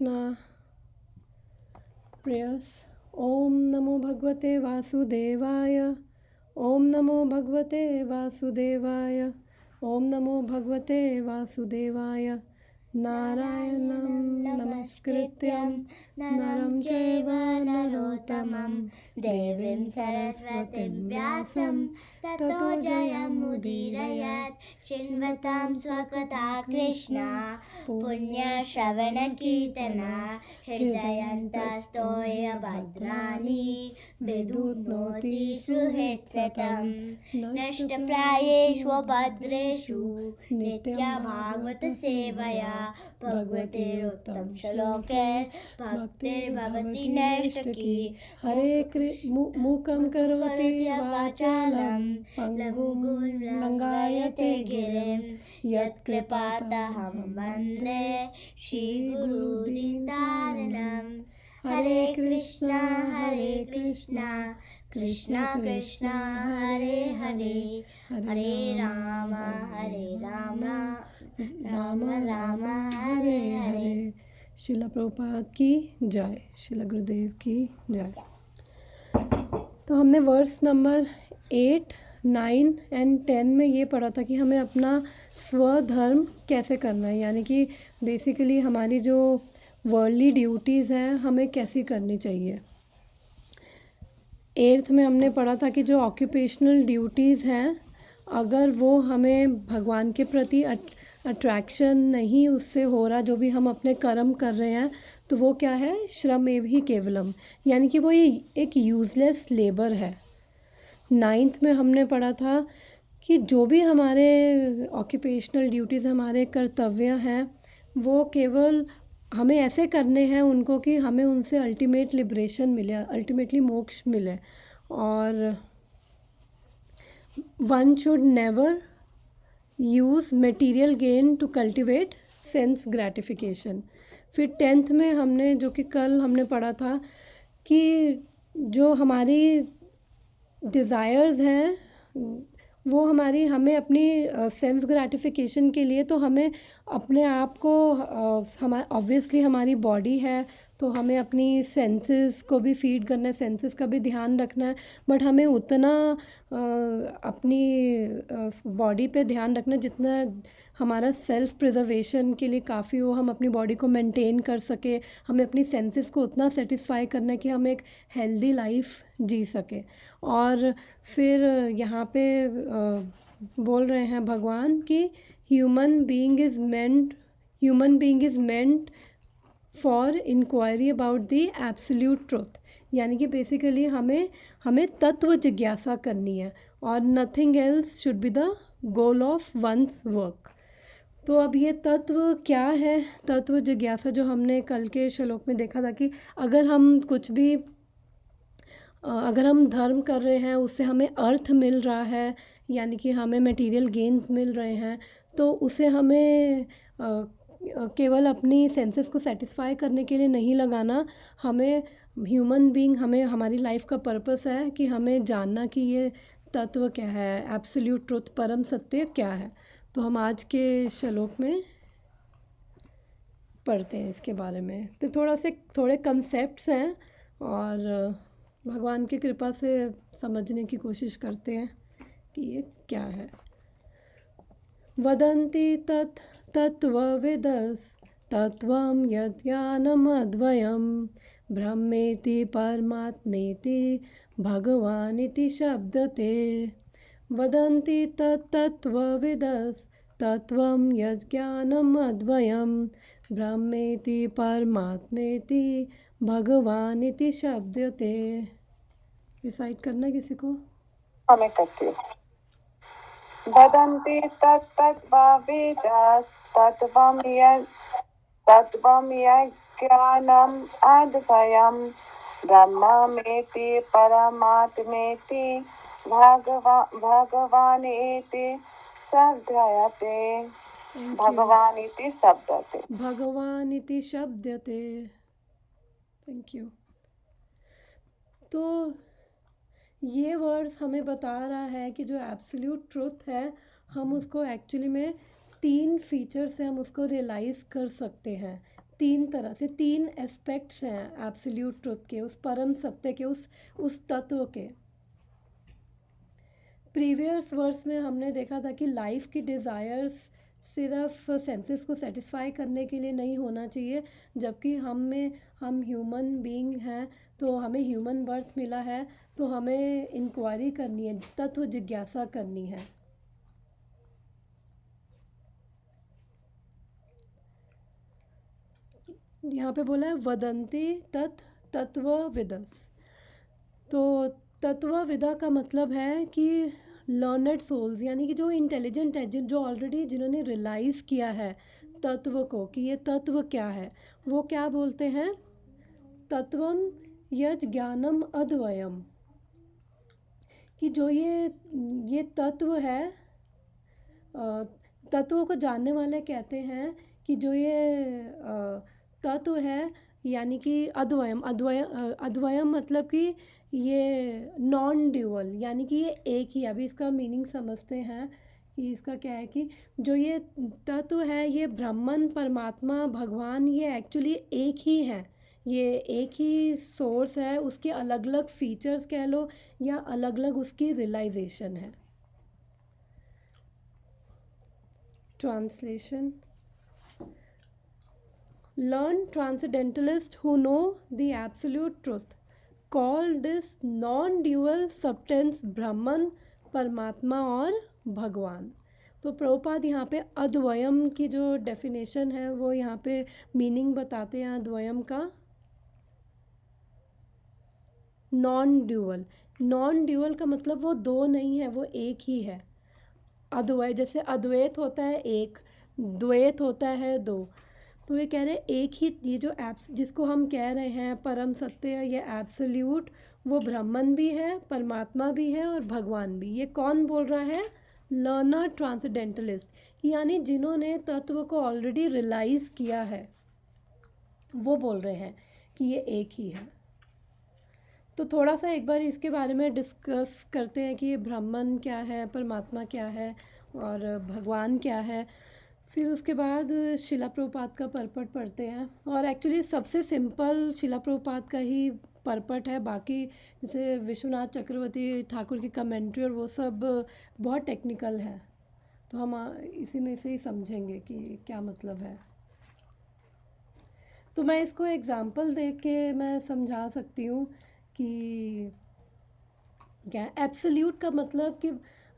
Krishna prayers. ओम नमो भगवते वासुदेवाय। ओम नमो भगवते वासुदेवाय। ओम नमो भगवते वासुदेवाय। नारायणं नमस्कृत्यं नरं चैव नरोत्तमं देवीं सरस्वतीं व्यासं ततो जयमुदीरयेत्। शृण्वतां स्वकथा कृष्णा पुण्यश्रवणकीर्तना हृदयन्तस्तोय भद्राणि विदुनोति सुहृत्सतम् नष्टप्रायेषु भद्रेषु नित्या भागवत सेवया भगवतेरुत्तम श्लोके भक्तिर्भवति नैष्ठिकी। हरे मूकं करोति वाचालं पङ्गुं लङ्घयते गिरिं यत्कृपातहं वन्दे श्रीगुरुदीनतारिणम्। हरे कृष्णा कृष्णा कृष्णा हरे हरे, हरे राम राम राम हरे हरे। शिला प्रभुपाद की जय, शिला गुरुदेव की जय। तो हमने वर्स नंबर 8, 9 एंड 10 में ये पढ़ा था कि हमें अपना स्वधर्म कैसे करना है, यानी कि बेसिकली हमारी जो वर्ल्डली ड्यूटीज़ हैं हमें कैसी करनी चाहिए। 8th में हमने पढ़ा था कि जो ऑक्यूपेशनल ड्यूटीज़ हैं अगर वो हमें भगवान के प्रति अट्रैक्शन नहीं उससे हो रहा, जो भी हम अपने कर्म कर रहे हैं, तो वो क्या है, श्रमेव ही केवलम, यानी कि वो ये एक यूज़लेस लेबर है। 9th में हमने पढ़ा था कि जो भी हमारे ऑक्यूपेशनल ड्यूटीज़ हमारे कर्तव्य हैं वो केवल हमें ऐसे करने हैं उनको कि हमें उनसे अल्टीमेट लिबरेशन मिले, अल्टीमेटली मोक्ष मिले। और one should never use material gain to cultivate sense gratification. फिर 10th में हमने, जो कि कल हमने पढ़ा था, कि जो हमारी डिज़ायर्स हैं वो हमें अपनी सेंस ग्रेटिफिकेशन के लिए, तो हमें अपने आप को ऑब्वियसली हमारी बॉडी है तो हमें अपनी सेंसेस को भी फीड करना है, सेंसेस का भी ध्यान रखना है, बट हमें उतना अपनी बॉडी पे ध्यान रखना जितना हमारा सेल्फ प्रिजर्वेशन के लिए काफ़ी हो, हम अपनी बॉडी को मेंटेन कर सके। हमें अपनी सेंसेस को उतना सेटिस्फाई करना है कि हम एक हेल्दी लाइफ जी सके। और फिर यहाँ पे बोल रहे हैं भगवान कि human being is meant for inquiry about the absolute truth, यानी कि बेसिकली हमें तत्व जिज्ञासा करनी है और nothing else should be the goal of one's work. तो अब ये तत्व क्या है, तत्व जिज्ञासा, जो हमने कल के श्लोक में देखा था कि अगर हम धर्म कर रहे हैं उससे हमें अर्थ मिल रहा है, यानी कि हमें मटेरियल गेन्स मिल रहे हैं, तो उसे हमें केवल अपनी सेंसेस को सेटिस्फाई करने के लिए नहीं लगाना। हमें ह्यूमन बीइंग, हमें हमारी लाइफ का पर्पस है कि हमें जानना कि ये तत्व क्या है, एब्सोल्यूट ट्रुथ, परम सत्य क्या है। तो हम आज के श्लोक में पढ़ते हैं इसके बारे में। तो थोड़े कंसेप्ट्स हैं और भगवान की कृपा से समझने की कोशिश करते हैं कि ये क्या है। वदन्ति तत्त्वविदस्तत्त्वं यज्ञानमद्वयं ब्रह्मेति परमात्मेति भगवानिति शब्दते। वदन्ति तत्त्वविदस्तत्त्वं यज्ञानमद्वयं ब्रह्मेति परमात्मेति भगवानिति शब्दते। रिसाइट करना किसी को? मैं करती हूँ। वदन्ति तत्त्वविदस्तत्त्वं यज्ञानम् अद्वयं ब्रह्मेति परमात्मेति भगवानिति शब्दते। भगवानिति शब्दते। Thank you. तो ये वर्ड्स हमें बता रहा है कि जो एब्सोल्यूट ट्रुथ है हम उसको एक्चुअली में 3 फीचर से हम उसको रियलाइज़ कर सकते हैं। तीन तरह से, तीन एस्पेक्ट्स हैं एब्सोल्यूट ट्रुथ के, उस परम सत्य के, उस तत्व के। प्रीवियस वर्स में हमने देखा था कि लाइफ की डिज़ायर्स सिर्फ सेंसेस को सेटिस्फाई करने के लिए नहीं होना चाहिए, जबकि हम ह्यूमन बीइंग हैं, तो हमें ह्यूमन बर्थ मिला है, तो हमें इंक्वायरी करनी है, तत्व जिज्ञासा करनी है। यहाँ पे बोला है वदंती तत्वविदस। तो तत्वविदा का मतलब है कि लर्नड सोल्स, यानी कि जो इंटेलिजेंट है, जो ऑलरेडी जिन्होंने रियलाइज़ किया है तत्व को कि ये तत्व क्या है, वो क्या बोलते हैं, तत्वम यज ज्ञानम अद्वयम, कि जो ये तत्व है, तत्वों को जानने वाले कहते हैं कि जो ये तत्व है, यानी कि अद्वयम मतलब कि ये नॉन ड्यूअल, यानी कि ये एक ही। अभी इसका मीनिंग समझते हैं कि इसका क्या है, कि जो ये तत्व है, ये ब्रह्मन, परमात्मा, भगवान, ये एक्चुअली एक ही है, ये एक ही सोर्स है, उसके अलग अलग फीचर्स कह लो या अलग अलग उसकी रियलाइजेशन है। Translation. Learned transcendentalists who know the absolute truth call this non-dual substance Brahman, परमात्मा और भगवान। तो प्रभुपाद यहाँ पे अद्वयम की जो डेफिनेशन है वो यहाँ पे मीनिंग बताते हैं अद्वयम का, नॉन ड्यूअल। नॉन ड्यूअल का मतलब वो दो नहीं है, वो एक ही है। अद्वैत, जैसे अद्वैत होता है एक, द्वैत होता है दो, तो ये कह रहे हैं एक ही, ये जो जिसको हम कह रहे हैं परम सत्य, ये एब्सोल्यूट, वो ब्रह्मन भी है, परमात्मा भी है और भगवान भी। ये कौन बोल रहा है, लर्नर ट्रांसेंडेंटलिस्ट, यानी जिन्होंने तत्व को ऑलरेडी रियलाइज़ किया है, वो बोल रहे हैं कि ये एक ही है। तो थोड़ा सा एक बार इसके बारे में डिस्कस करते हैं कि ये ब्रह्मन क्या है, परमात्मा क्या है और भगवान क्या है। फिर उसके बाद शिला प्रभुपाद का परपट पढ़ते हैं, और एक्चुअली सबसे सिंपल शिला प्रभुपाद का ही परपट है। बाकी जैसे विश्वनाथ चक्रवर्ती ठाकुर की कमेंट्री और वो सब बहुत टेक्निकल है, तो हम इसी में से ही समझेंगे कि क्या मतलब है। तो मैं इसको एग्ज़ाम्पल दे के मैं समझा सकती हूँ कि क्या एब्सोल्यूट का मतलब, कि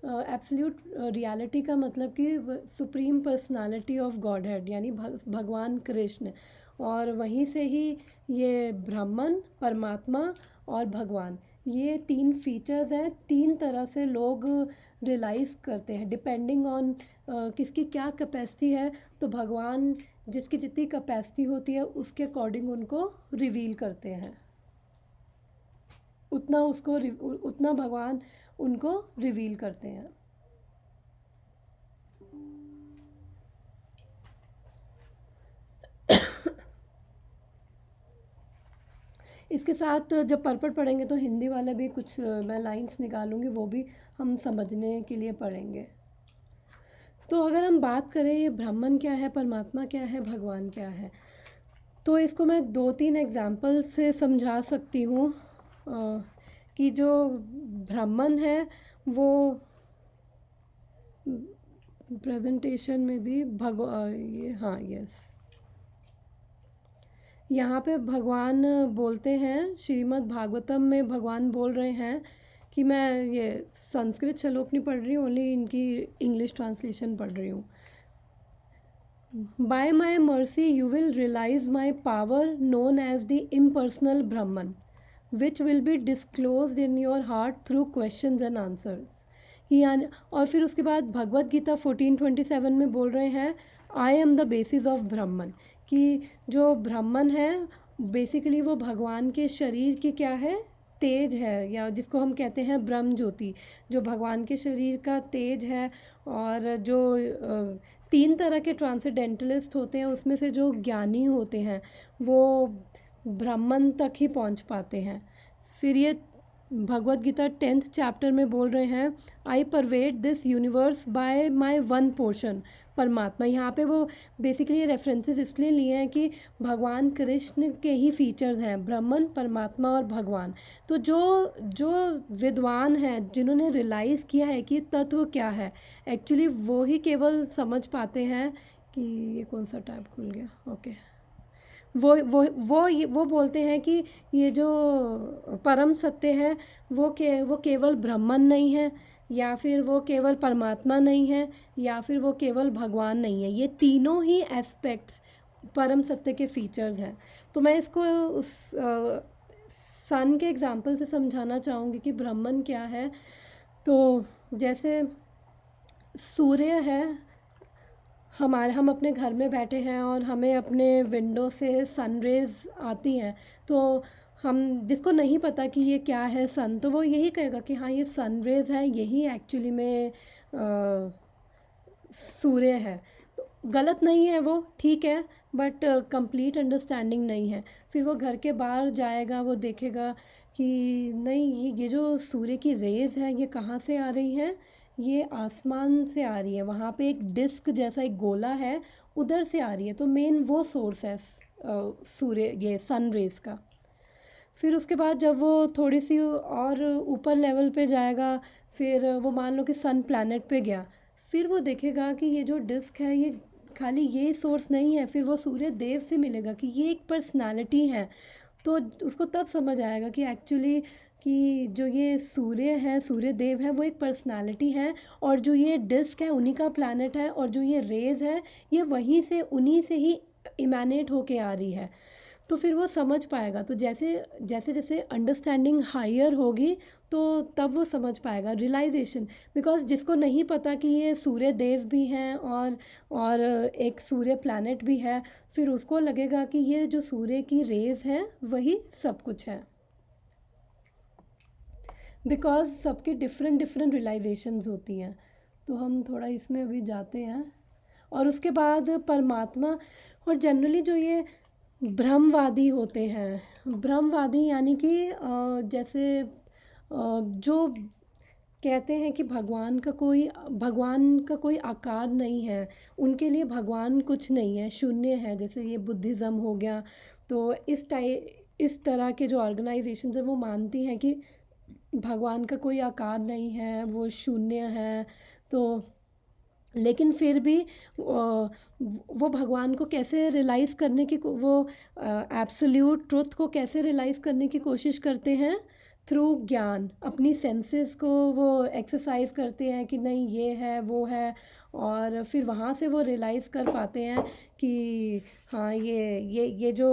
एब्सोल्यूट रियलिटी का मतलब कि supreme personality of God head, यानी भगवान कृष्ण, और वहीं से ही ये ब्राह्मण, परमात्मा और भगवान, ये तीन फीचर्स हैं। तीन तरह से लोग रियलाइज़ करते हैं डिपेंडिंग ऑन किसकी क्या कैपेसिटी है। तो भगवान जिसकी जितनी कैपेसिटी होती है उसके अकॉर्डिंग उनको रिवील करते हैं, उतना भगवान उनको रिवील करते हैं। इसके साथ जब परपट पढ़ेंगे तो हिंदी वाले भी कुछ मैं लाइंस निकालूंगी, वो भी हम समझने के लिए पढ़ेंगे। तो अगर हम बात करें ये ब्राह्मण क्या है, परमात्मा क्या है, भगवान क्या है, तो इसको मैं 2-3 एग्जाम्पल से समझा सकती हूँ। कि जो ब्राह्मण है वो प्रेजेंटेशन में भी यहाँ पे भगवान बोलते हैं, श्रीमद् भागवतम में भगवान बोल रहे हैं कि मैं ये संस्कृत श्लोक नहीं पढ़ रही हूँ, ओनली इनकी इंग्लिश ट्रांसलेशन पढ़ रही हूँ। By my mercy you will realise my power known as the impersonal Brahman which will be disclosed in your heart through questions and answers. यानी, और फिर उसके बाद भगवत गीता 14:27 में बोल रहे हैं I am the basis of Brahman, कि जो ब्राह्मण है बेसिकली वो भगवान के शरीर की क्या है, तेज है, या जिसको हम कहते हैं ब्रह्म ज्योति, जो भगवान के शरीर का तेज है। और जो 3 तरह के ट्रांसेंडेंटलिस्ट होते हैं उसमें से जो ज्ञानी होते हैं वो ब्राह्मण तक ही पहुंच पाते हैं। फिर ये भगवत गीता 10th चैप्टर में बोल रहे हैं, I pervade this universe by my one portion, Paramatma. यहाँ पे वो बेसिकली ये रेफरेंसेस इसलिए लिए हैं कि भगवान कृष्ण के ही फीचर्स हैं, ब्रह्मन, परमात्मा और भगवान। तो जो जो विद्वान हैं, जिन्होंने रियलाइज़ किया है कि तत्व क्या है, एक्चुअली वो ही केवल समझ पाते हैं कि ये कौन सा टैब खुल गया, ओके। वो बोलते हैं कि ये जो परम सत्य है वो केवल ब्रह्मन नहीं है, या फिर वो केवल परमात्मा नहीं है, या फिर वो केवल भगवान नहीं है। ये तीनों ही एस्पेक्ट्स परम सत्य के फीचर्स हैं। तो मैं इसको उस सन के एग्जांपल से समझाना चाहूँगी कि ब्रह्मन क्या है। तो जैसे सूर्य है, हम अपने घर में बैठे हैं और हमें अपने विंडो से सनरेज़ आती हैं, तो हम जिसको नहीं पता कि ये क्या है सन, तो वो यही कहेगा कि हाँ ये सनरेज़ है, यही एक्चुअली में सूर्य है। तो गलत नहीं है वो, ठीक है, बट कंप्लीट अंडरस्टैंडिंग नहीं है। फिर वो घर के बाहर जाएगा, वो देखेगा कि नहीं, ये जो सूर्य की रेज़ है ये कहाँ से आ रही हैं, ये आसमान से आ रही है, वहाँ पे एक डिस्क जैसा एक गोला है, उधर से आ रही है। तो मेन वो सोर्स है सूर्य, ये सन रेज़ का। फिर उसके बाद जब वो थोड़ी सी और ऊपर लेवल पे जाएगा, फिर वो मान लो कि सन प्लैनेट पे गया, फिर वो देखेगा कि ये जो डिस्क है ये खाली ये सोर्स नहीं है, फिर वो सूर्य देव से मिलेगा कि ये एक पर्सनालिटी है। तो उसको तब समझ आएगा कि एक्चुअली कि जो ये सूर्य है, सूर्य देव है, वो एक पर्सनालिटी है, और जो ये डिस्क है उन्हीं का प्लैनेट है, और जो ये रेज़ है ये वहीं से, उन्हीं से ही इमैनेट होके आ रही है। तो फिर वो समझ पाएगा। तो जैसे जैसे जैसे अंडरस्टैंडिंग हायर होगी, तो तब वो समझ पाएगा, रियलाइजेशन। बिकॉज जिसको नहीं पता कि ये सूर्य देव भी हैं और एक सूर्य प्लैनेट भी है, फिर उसको लगेगा कि ये जो सूर्य की रेज़ हैं वही सब कुछ है। बिकॉज सबकी डिफरेंट डिफरेंट रियलाइजेशंस होती हैं। तो हम थोड़ा इसमें अभी जाते हैं। और उसके बाद परमात्मा, और जनरली जो ये ब्रह्मवादी होते हैं, ब्रह्मवादी यानी कि जैसे जो कहते हैं कि भगवान का कोई आकार नहीं है, उनके लिए भगवान कुछ नहीं है, शून्य है। जैसे ये बुद्धिज़्म हो गया। तो इस तरह के जो ऑर्गेनाइजेशंस हैं वो मानती हैं कि भगवान का कोई आकार नहीं है, वो शून्य है। तो लेकिन फिर भी वो भगवान को कैसे रियलाइज़ करने की, वो एब्सोल्यूट ट्रुथ को कैसे रियलाइज़ करने की कोशिश करते हैं, थ्रू ज्ञान। अपनी सेंसेस को वो एक्सरसाइज करते हैं कि नहीं ये है वो है, और फिर वहाँ से वो रियलाइज़ कर पाते हैं कि हाँ ये जो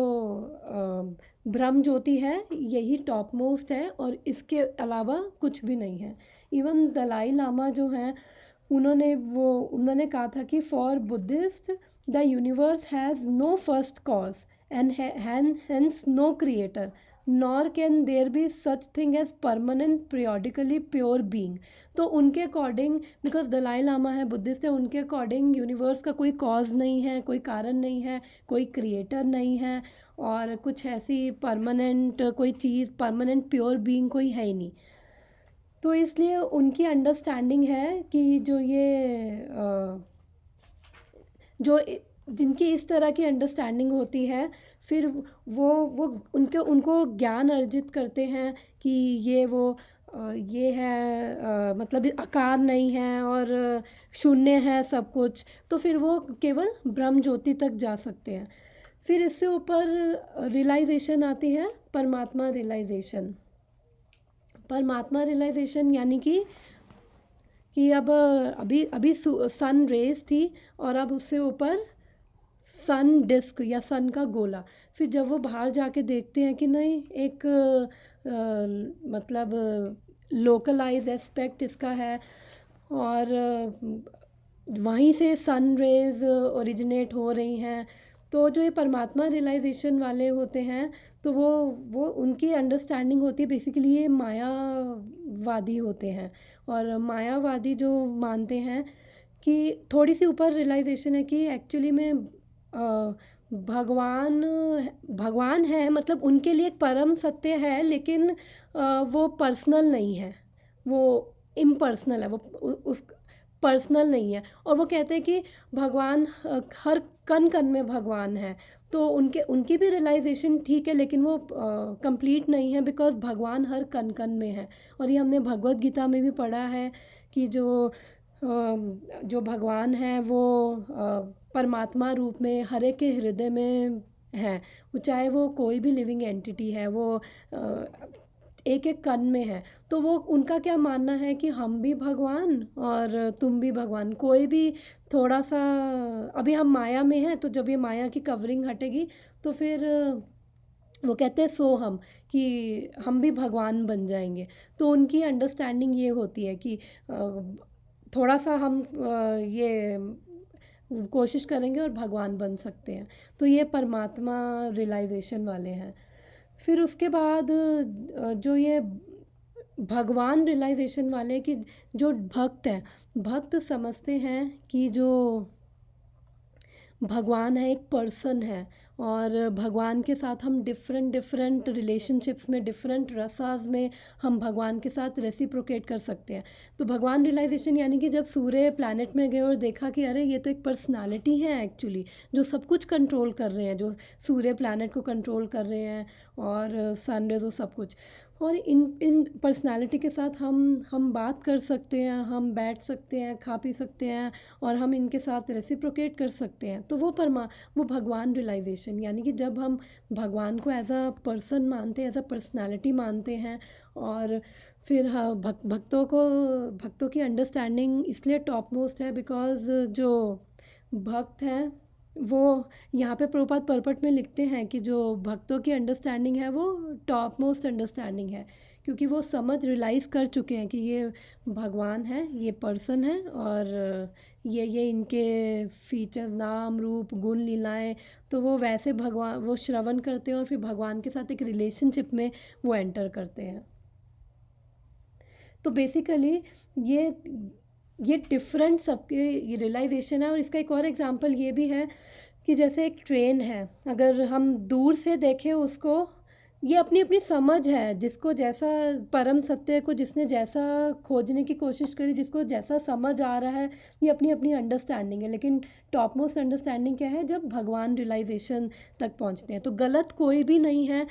ब्रह्म ज्योति है यही टॉप मोस्ट है, और इसके अलावा कुछ भी नहीं है। इवन दलाई लामा जो हैं, उन्होंने कहा था कि for Buddhist the universe has no first cause and hence no creator, nor can there be such thing as permanent periodically pure being. तो उनके अकॉर्डिंग, बिकॉज दलाई लामा है, बुद्धिस्ट है, उनके अकॉर्डिंग यूनिवर्स का कोई कॉज नहीं है, कोई कारण नहीं है, कोई क्रिएटर नहीं है, और कुछ ऐसी परमानेंट कोई चीज़, परमानेंट प्योर बीइंग कोई है ही नहीं। तो इसलिए उनकी अंडरस्टैंडिंग है कि जिनकी इस तरह की अंडरस्टैंडिंग होती है, फिर वो उनको ज्ञान अर्जित करते हैं कि ये है, मतलब आकार नहीं है और शून्य है सब कुछ। तो फिर वो केवल ब्रह्म ज्योति तक जा सकते हैं। फिर इससे ऊपर रियलाइजेशन आती है, परमात्मा रियलाइजेशन। परमात्मा रियलाइजेशन यानी कि अब अभी सन रेज थी, और अब उससे ऊपर सन डिस्क या सन का गोला। फिर जब वो बाहर जाके देखते हैं कि नहीं, एक मतलब लोकलाइज एस्पेक्ट इसका है, और वहीं से सन रेज ओरिजिनेट हो रही हैं। तो जो ये परमात्मा रियलाइजेशन वाले होते हैं, तो वो उनकी अंडरस्टैंडिंग होती है, बेसिकली ये मायावादी होते हैं। और मायावादी जो मानते हैं कि थोड़ी सी ऊपर रियलाइजेशन है कि एक्चुअली में भगवान भगवान है, मतलब उनके लिए एक परम सत्य है, लेकिन वो पर्सनल नहीं है, वो इम्पर्सनल है, वो उस पर्सनल नहीं है। और वो कहते हैं कि भगवान हर कण कण में भगवान है। तो उनकी भी रियलाइजेशन ठीक है, लेकिन वो कंप्लीट नहीं है, बिकॉज भगवान हर कण कण में है। और ये हमने भगवत गीता में भी पढ़ा है कि जो भगवान है वो परमात्मा रूप में हर एक के हृदय में है। वो चाहे वो कोई भी लिविंग एंटिटी है, वो एक एक कण में है। तो वो उनका क्या मानना है कि हम भी भगवान और तुम भी भगवान। कोई भी थोड़ा सा, अभी हम माया में हैं, तो जब ये माया की कवरिंग हटेगी तो फिर वो कहते हैं सो हम, कि हम भी भगवान बन जाएंगे। तो उनकी अंडरस्टैंडिंग ये होती है कि थोड़ा सा हम ये कोशिश करेंगे और भगवान बन सकते हैं। तो ये परमात्मा रियलाइजेशन वाले हैं। फिर उसके बाद जो ये भगवान रियलाइजेशन वाले कि जो भक्त हैं, भक्त समझते हैं कि जो भगवान है एक पर्सन है, और भगवान के साथ हम डिफरेंट डिफरेंट रिलेशनशिप्स में, डिफरेंट रसास में हम भगवान के साथ रेसिप्रोकेट कर सकते हैं। तो भगवान रियलाइजेशन यानी कि जब सूर्य प्लैनेट में गए और देखा कि अरे ये तो एक पर्सनालिटी है एक्चुअली, जो सब कुछ कंट्रोल कर रहे हैं, जो सूर्य प्लैनेट को कंट्रोल कर रहे हैं, और सनरेज वो सब कुछ। और इन पर्सनालिटी के साथ हम बात कर सकते हैं, हम बैठ सकते हैं, खा पी सकते हैं, और हम इनके साथ रेसिप्रोकेट कर सकते हैं। तो वो भगवान रियलाइजेशन, यानी कि जब हम भगवान को एज अ पर्सन मानते हैं, एज अ पर्सनालिटी मानते हैं। और फिर हाँ, भक्तों की अंडरस्टैंडिंग इसलिए टॉप मोस्ट है बिकॉज़ जो भक्त हैं वो, यहाँ पे प्रभुपाद परपट में लिखते हैं कि जो भक्तों की अंडरस्टैंडिंग है वो टॉप मोस्ट अंडरस्टैंडिंग है, क्योंकि वो समझ रियलाइज़ कर चुके हैं कि ये भगवान है, ये पर्सन है, और ये इनके फीचर, नाम रूप गुण लीलाएं। तो वो वैसे भगवान वो श्रवण करते हैं और फिर भगवान के साथ एक रिलेशनशिप में वो एंटर करते हैं। तो बेसिकली ये ये डिफरेंट सबके रियलाइजेशन है। और इसका एक और एग्जांपल ये भी है कि जैसे एक ट्रेन है, अगर हम दूर से देखें उसको, ये अपनी अपनी समझ है, जिसको जैसा परम सत्य को जिसने जैसा खोजने की कोशिश करी, जिसको जैसा समझ आ रहा है, ये अपनी अपनी अंडरस्टैंडिंग है। लेकिन टॉप मोस्ट अंडरस्टैंडिंग क्या है, जब भगवान रियलाइजेशन तक पहुंचते हैं। तो गलत कोई भी नहीं है,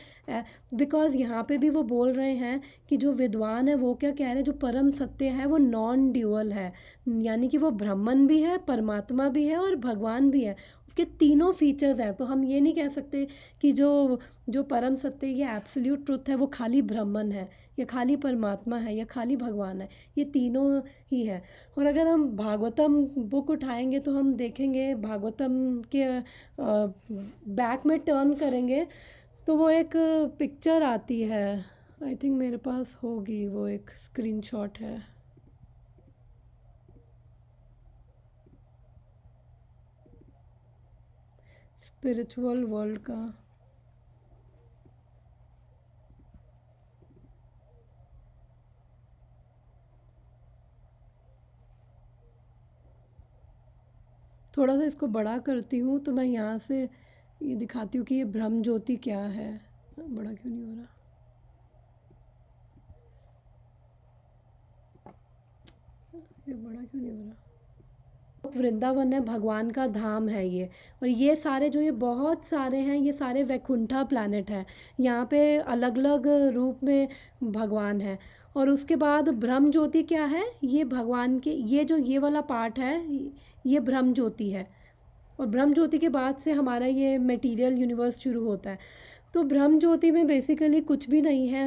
बिकॉज़ यहाँ पे भी वो बोल रहे हैं कि जो विद्वान है वो क्या कह रहे हैं, जो परम सत्य है वो नॉन ड्यूअल है, यानी कि वो ब्रह्मन भी है, परमात्मा भी है, और भगवान भी है। उसके तीनों फीचर्स हैं। तो हम ये नहीं कह सकते कि जो परम सत्य, ये एब्सोल्यूट ट्रुथ है, वो खाली ब्रह्मन है, या खाली परमात्मा है, या खाली भगवान है। ये तीनों ही है। और अगर हम भागवतम बुक उठाएंगे तो हम देखेंगे, भागवतम के बैक में टर्न करेंगे तो वो एक पिक्चर आती है, आई थिंक मेरे पास होगी, वो एक स्क्रीनशॉट है। स्पिरिचुअल वर्ल्ड का। थोड़ा सा इसको बड़ा करती हूँ तो मैं यहाँ से ये दिखाती हूँ कि ये ब्रह्म ज्योति क्या है। बड़ा क्यों नहीं हो रहा, ये बड़ा क्यों नहीं हो रहा। वृंदावन है, भगवान का धाम है ये। और ये सारे जो ये बहुत सारे हैं, ये सारे वैकुंठा प्लैनेट है। यहाँ पे अलग अलग रूप में भगवान है। और उसके बाद ब्रह्म ज्योति क्या है, ये भगवान के, ये जो ये वाला पार्ट है, ये ब्रह्म ज्योति है। और ब्रह्म ज्योति के बाद से हमारा ये मटेरियल यूनिवर्स शुरू होता है। तो ब्रह्म ज्योति में बेसिकली कुछ भी नहीं है,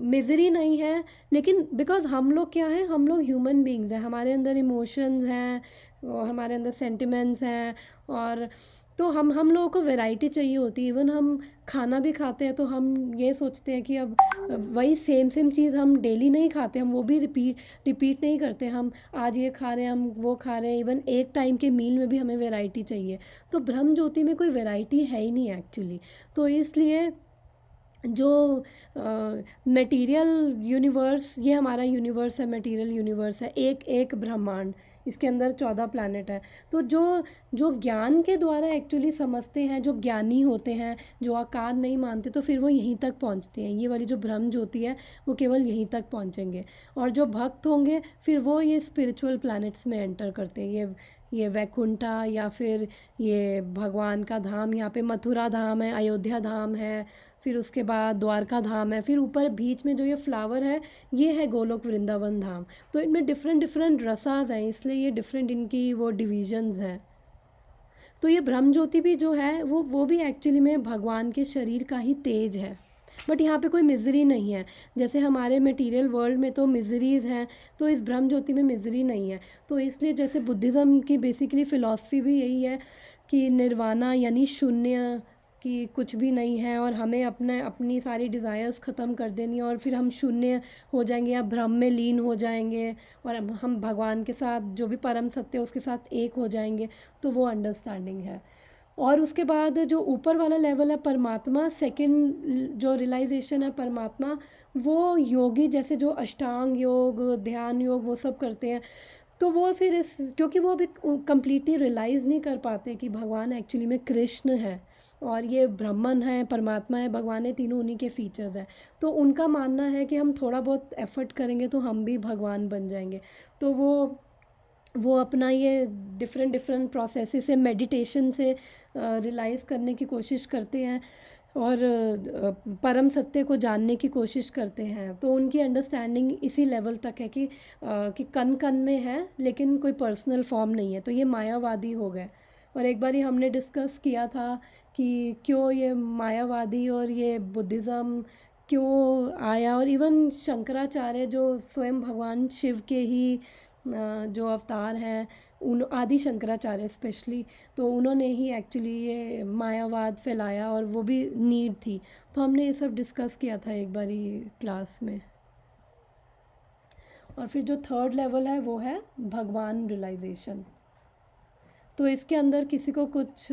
मिजरी नहीं है। लेकिन बिकॉज हम लोग क्या हैं, हम लोग ह्यूमन बींग्स हैं, हमारे अंदर इमोशंस हैं, और हमारे अंदर सेंटिमेंट्स हैं। और तो हम लोगों को वैरायटी चाहिए होती है। इवन हम खाना भी खाते हैं तो हम ये सोचते हैं कि अब वही सेम चीज़ हम डेली नहीं खाते, हम वो भी रिपीट नहीं करते। हम आज ये खा रहे हैं, हम वो खा रहे हैं। इवन एक टाइम के मील में भी हमें वैरायटी चाहिए। तो ब्रह्म ज्योति में कोई वैरायटी है ही नहीं एक्चुअली। तो इसलिए जो मटेरियल यूनिवर्स, ये हमारा यूनिवर्स है, मटेरियल यूनिवर्स है, एक एक ब्रह्मांड, इसके अंदर 14 प्लैनेट है। तो जो जो ज्ञान के द्वारा एक्चुअली समझते हैं, जो ज्ञानी होते हैं, जो आकार नहीं मानते, तो फिर वो यहीं तक पहुंचते हैं। ये वाली जो ब्रह्म ज्योति है वो केवल यहीं तक पहुंचेंगे। और जो भक्त होंगे फिर वो ये स्पिरिचुअल प्लैनेट्स में एंटर करते हैं, ये वैकुंठा या फिर ये भगवान का धाम, यहाँ पे मथुरा धाम है, अयोध्या धाम है, फिर उसके बाद द्वारका धाम है, फिर ऊपर बीच में जो ये फ्लावर है ये है गोलोक वृंदावन धाम। तो इनमें डिफरेंट डिफरेंट रसास हैं, इसलिए ये डिफरेंट इनकी वो डिविजन्स हैं। तो ये ब्रह्म ज्योति भी जो है वो भी एक्चुअली में भगवान के शरीर का ही तेज है। बट यहाँ पे कोई मिजरी नहीं है, जैसे हमारे मटेरियल वर्ल्ड में तो मिजरीज़ हैं, तो इस ब्रह्म ज्योति में मिजरी नहीं है। तो इसलिए जैसे बुद्धिज़्म की बेसिकली फ़िलॉसफी भी यही है कि निर्वाणा यानी शून्य, कि कुछ भी नहीं है और हमें अपनी सारी डिज़ायर्स ख़त्म कर देनी है और फिर हम शून्य हो जाएंगे या ब्रह्म में लीन हो जाएंगे और हम भगवान के साथ जो भी परम सत्य है उसके साथ एक हो जाएंगे। तो वो अंडरस्टैंडिंग है। और उसके बाद जो ऊपर वाला लेवल है परमात्मा, सेकंड जो रियलाइजेशन है परमात्मा, वो योगी जैसे जो अष्टांग योग, ध्यान योग वो सब करते हैं, तो वो फिर इस क्योंकि वो अभी कम्प्लीटली रियलाइज़ नहीं कर पाते कि भगवान एक्चुअली में कृष्ण है और ये ब्रह्मन है, परमात्मा है, भगवान है, तीनों उन्हीं के फीचर्स हैं। तो उनका मानना है कि हम थोड़ा बहुत एफर्ट करेंगे तो हम भी भगवान बन जाएंगे। तो वो अपना ये डिफरेंट डिफरेंट प्रोसेसेस से, मेडिटेशन से रियलाइज़ करने की कोशिश करते हैं और परम सत्य को जानने की कोशिश करते हैं। तो उनकी अंडरस्टैंडिंग इसी लेवल तक है कि कण कण में है लेकिन कोई पर्सनल फॉर्म नहीं है। तो ये मायावादी हो गए। और एक बार ही हमने डिस्कस किया था कि क्यों ये मायावादी और ये बुद्धिज़्म क्यों आया, और इवन शंकराचार्य जो स्वयं भगवान शिव के ही जो अवतार हैं, उन आदि शंकराचार्य स्पेशली, तो उन्होंने ही एक्चुअली ये मायावाद फैलाया और वो भी नीड थी। तो हमने ये सब डिस्कस किया था एक बारी क्लास में। और फिर जो थर्ड लेवल है वो है भगवान रियलाइजेशन। तो इसके अंदर किसी को कुछ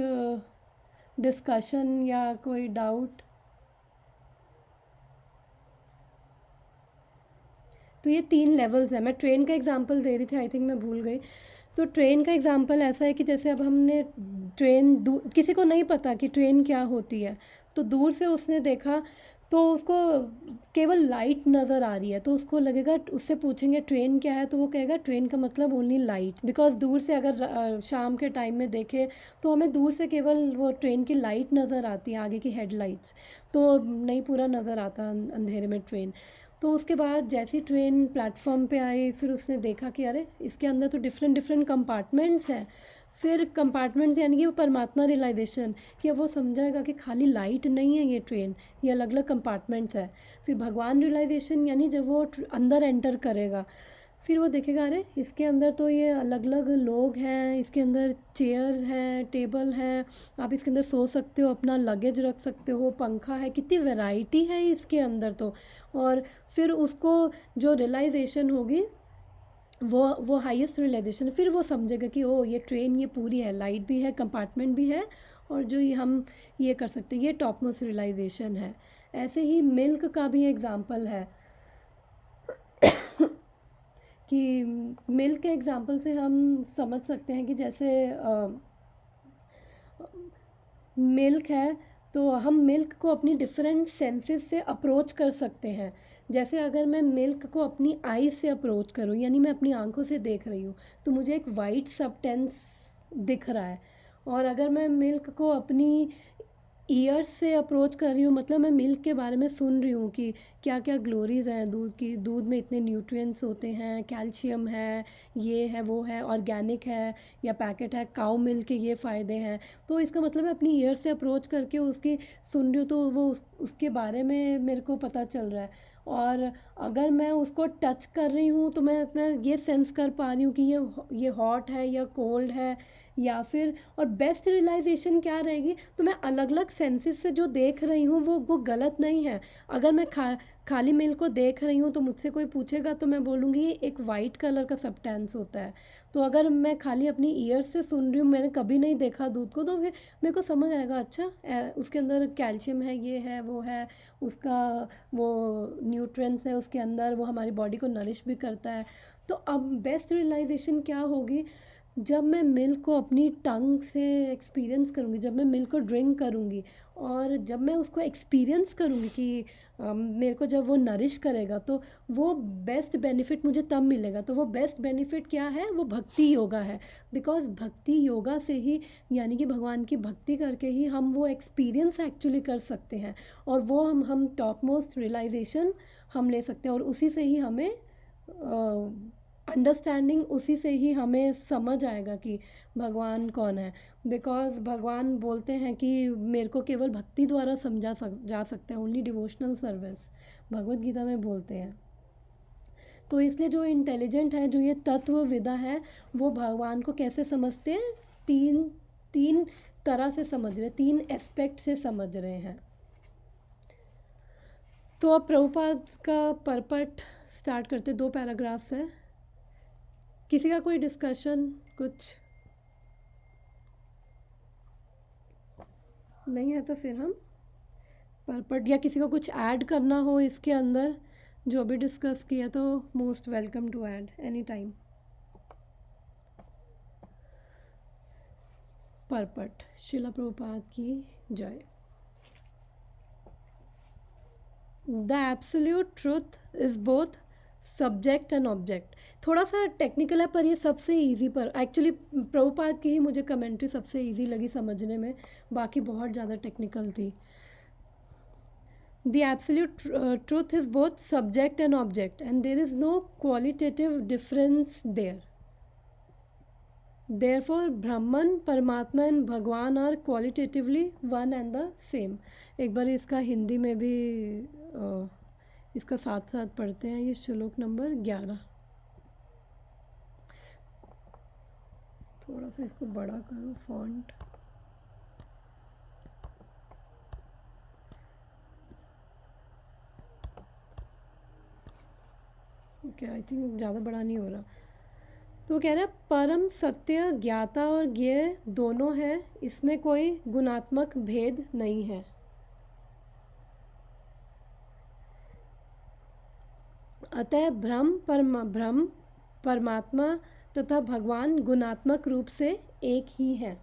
डिस्कशन या कोई डाउट? तो ये 3 लेवल्स हैं। मैं ट्रेन का एग्जांपल दे रही थी, आई थिंक मैं भूल गई। तो ट्रेन का एग्जांपल ऐसा है कि जैसे अब हमने किसी को नहीं पता कि ट्रेन क्या होती है, तो दूर से उसने देखा तो उसको केवल लाइट नज़र आ रही है, तो उसको लगेगा, उससे पूछेंगे ट्रेन क्या है, तो वो कहेगा ट्रेन का मतलब ओनली लाइट। बिकॉज दूर से अगर शाम के टाइम में देखें तो हमें दूर से केवल वो ट्रेन की लाइट नज़र आती है, आगे की हेडलाइट्स, तो नहीं पूरा नज़र आता अंधेरे में ट्रेन। तो उसके बाद जैसी ट्रेन प्लेटफॉर्म पे आई, फिर उसने देखा कि अरे इसके अंदर तो डिफरेंट डिफरेंट कंपार्टमेंट्स हैं। फिर कंपार्टमेंट्स यानी कि वो परमात्मा रियलाइजेशन, कि अब वो समझाएगा कि खाली लाइट नहीं है ये ट्रेन, ये अलग अलग कंपार्टमेंट्स है। फिर भगवान रियलाइजेशन यानी जब वो अंदर एंटर करेगा, फिर वो देखेगा अरे इसके अंदर तो ये अलग अलग लोग हैं, इसके अंदर चेयर है, टेबल है, आप इसके अंदर सो सकते हो, अपना लगेज रख सकते हो, पंखा है, कितनी वैरायटी है इसके अंदर तो। और फिर उसको जो रियलाइजेशन होगी वो हाईएस्ट रियलाइजेशन, फिर वो समझेगा कि ओ ये ट्रेन ये पूरी है, लाइट भी है, कंपार्टमेंट भी है, और जो ये हम ये कर सकते हैं, ये टॉप मोस्ट रियलाइजेशन है। ऐसे ही मिल्क का भी एग्जांपल है कि मिल्क के एग्जांपल से हम समझ सकते हैं कि जैसे मिल्क है तो हम मिल्क को अपनी डिफरेंट सेंसेस से अप्रोच कर सकते हैं। जैसे अगर मैं मिल्क को अपनी आई से अप्रोच करूँ, यानी मैं अपनी आंखों से देख रही हूँ, तो मुझे एक वाइट सब्सटेंस दिख रहा है। और अगर मैं मिल्क को अपनी ईयर्स से अप्रोच कर रही हूँ, मतलब मैं मिल्क के बारे में सुन रही हूँ कि क्या क्या ग्लोरीज हैं दूध की, दूध में इतने न्यूट्रिएंट्स होते हैं, कैल्शियम है, ये है, वो है, ऑर्गेनिक है या पैकेट है, काऊ मिल्क के ये फ़ायदे हैं। तो इसका मतलब मैं अपनी ईयर से अप्रोच करके उसकी सुन रही हूँ, तो वो उसके बारे में मेरे को पता चल रहा है। और अगर मैं उसको टच कर रही हूँ तो मैं ये सेंस कर पा रही हूँ कि ये हॉट है या कोल्ड है या फिर, और बेस्ट रियलाइजेशन क्या रहेगी, तो मैं अलग अलग सेंसेस से जो देख रही हूँ वो गलत नहीं है। अगर मैं खाली मिल्क को देख रही हूँ तो मुझसे कोई पूछेगा तो मैं बोलूँगी ये एक वाइट कलर का सब्सटेंस होता है। तो अगर मैं खाली अपनी ईयर से सुन रही हूँ, मैंने कभी नहीं देखा दूध को, तो फिर मेरे को समझ आएगा अच्छा उसके अंदर कैल्शियम है, ये है, वो है, उसका वो न्यूट्रिएंट्स है उसके अंदर, वो हमारी बॉडी को नरिश भी करता है। तो अब बेस्ट रियलाइजेशन क्या होगी, जब मैं मिल्क को अपनी टंग से एक्सपीरियंस करूँगी, जब मैं मिल्क को ड्रिंक करूँगी और जब मैं उसको एक्सपीरियंस करूँगी कि मेरे को जब वो नरिश करेगा, तो वो बेस्ट बेनिफिट मुझे तब मिलेगा। तो वो बेस्ट बेनिफिट क्या है, वो भक्ति योगा है। बिकॉज़ भक्ति योगा से ही, यानी कि भगवान की भक्ति करके ही हम वो एक्सपीरियंस एक्चुअली कर सकते हैं, और वो हम टॉप मोस्ट रियलाइजेशन हम ले सकते हैं, और उसी से ही हमें अंडरस्टैंडिंग, उसी से ही हमें समझ आएगा कि भगवान कौन है। बिकॉज़ भगवान बोलते हैं कि मेरे को केवल भक्ति द्वारा जा सकता है, only devotional service, Bhagavad Gita में बोलते हैं। तो इसलिए जो इंटेलिजेंट है, जो ये तत्वविदा है, वो भगवान को कैसे समझते हैं, तीन तरह से समझ रहे, तीन एस्पेक्ट से समझ रहे हैं। तो अब प्रभुपाद का परपट स्टार्ट करते, 2 पैराग्राफ्स हैं। किसी का कोई डिस्कशन, कुछ नहीं है तो फिर हम परपट, या किसी को कुछ ऐड करना हो इसके अंदर जो भी डिस्कस किया, तो most welcome to add any time. परपट शिला प्रभुपाद की जय। The absolute truth is both subject and object. थोड़ा सा टेक्निकल है, पर ये सबसे इजी, पर एक्चुअली प्रभुपाद की ही मुझे कमेंट्री सबसे इजी लगी समझने में, बाकी बहुत ज़्यादा टेक्निकल थी। The absolute truth is both subject and object, and there is no qualitative difference there. Therefore, Brahman, Paramatma and Bhagwan are qualitatively one and the same. एक बार इसका हिंदी में भी इसका साथ साथ पढ़ते हैं, ये श्लोक नंबर 11। थोड़ा सा इसको बड़ा करो फॉन्ट। ओके, आई थिंक ज़्यादा बड़ा नहीं हो रहा। तो कह रहा है परम सत्य ज्ञाता और ज्ञेय दोनों है, इसमें कोई गुणात्मक भेद नहीं है। अतः ब्रह्म परमात्मा तथा भगवान गुणात्मक रूप से एक ही है।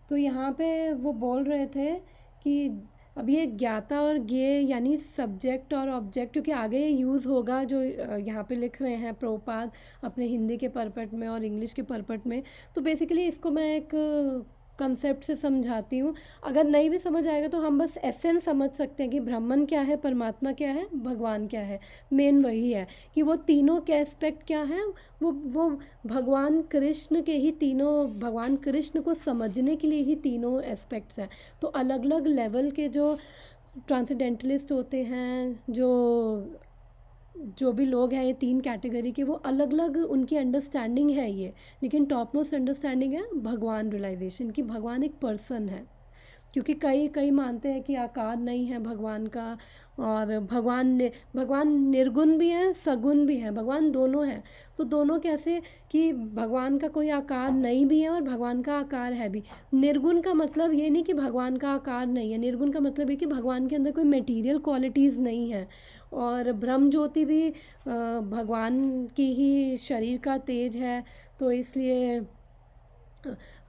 तो यहाँ पे वो बोल रहे थे कि अब ये ज्ञाता और ज्ञेय यानी सब्जेक्ट और ऑब्जेक्ट, क्योंकि आगे ये यूज़ होगा जो यहाँ पे लिख रहे हैं प्रभुपाद अपने हिंदी के परपट में और इंग्लिश के परपट में। तो बेसिकली इसको मैं एक कंसेप्ट से समझाती हूँ। अगर नहीं भी समझ आएगा तो हम बस एसेंस समझ सकते हैं कि ब्राह्मण क्या है, परमात्मा क्या है, भगवान क्या है। मेन वही है कि वो तीनों के एस्पेक्ट क्या हैं, वो भगवान कृष्ण के ही तीनों, भगवान कृष्ण को समझने के लिए ही तीनों एस्पेक्ट्स हैं। तो अलग अलग लेवल के जो ट्रांसेंडेंटलिस्ट होते हैं, जो भी लोग हैं, ये 3 कैटेगरी के, वो अलग अलग उनकी अंडरस्टैंडिंग है ये, लेकिन टॉप मोस्ट अंडरस्टैंडिंग है भगवान रियलाइजेशन की, भगवान एक पर्सन है। क्योंकि कई मानते हैं कि आकार नहीं है भगवान का, और भगवान निर्गुण भी हैं, सगुण भी हैं, भगवान दोनों हैं। तो दोनों कैसे कि भगवान का कोई आकार नहीं भी है और भगवान का आकार है भी। निर्गुण का मतलब ये नहीं कि भगवान का आकार नहीं है, निर्गुण का मतलब ये कि भगवान के अंदर कोई मटेरियल क्वालिटीज़ नहीं है। और ब्रह्म ज्योति भी भगवान की ही शरीर का तेज है, तो इसलिए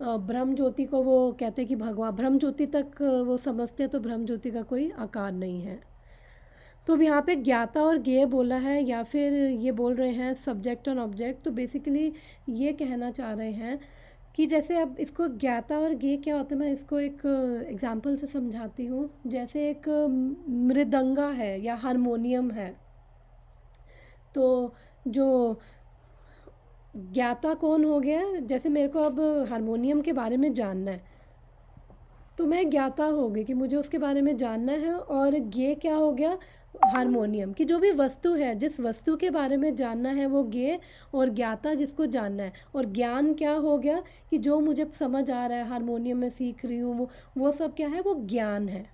ब्रह्म ज्योति को वो कहते हैं कि भगवान ब्रह्म ज्योति तक वो समझते हैं, तो ब्रह्म ज्योति का कोई आकार नहीं है। तो यहाँ पे ज्ञाता और ज्ञेय बोला है, या फिर ये बोल रहे हैं सब्जेक्ट और ऑब्जेक्ट। तो बेसिकली ये कहना चाह रहे हैं कि जैसे अब इसको ज्ञाता और ज्ञेय क्या होता है, मैं इसको एक एग्जांपल से समझाती हूँ। जैसे एक मृदंगा है या हारमोनियम है, तो जो ज्ञाता कौन हो गया, जैसे मेरे को अब हारमोनियम के बारे में जानना है, तो मैं ज्ञाता हो गई कि मुझे उसके बारे में जानना है। और ज्ञेय क्या हो गया, हारमोनियम की जो भी वस्तु है, जिस वस्तु के बारे में जानना है वो ज्ञेय, और ज्ञाता जिसको जानना है। और ज्ञान क्या हो गया कि जो मुझे समझ आ रहा है, हारमोनियम में सीख रही हूँ, वो सब क्या है, वो ज्ञान है।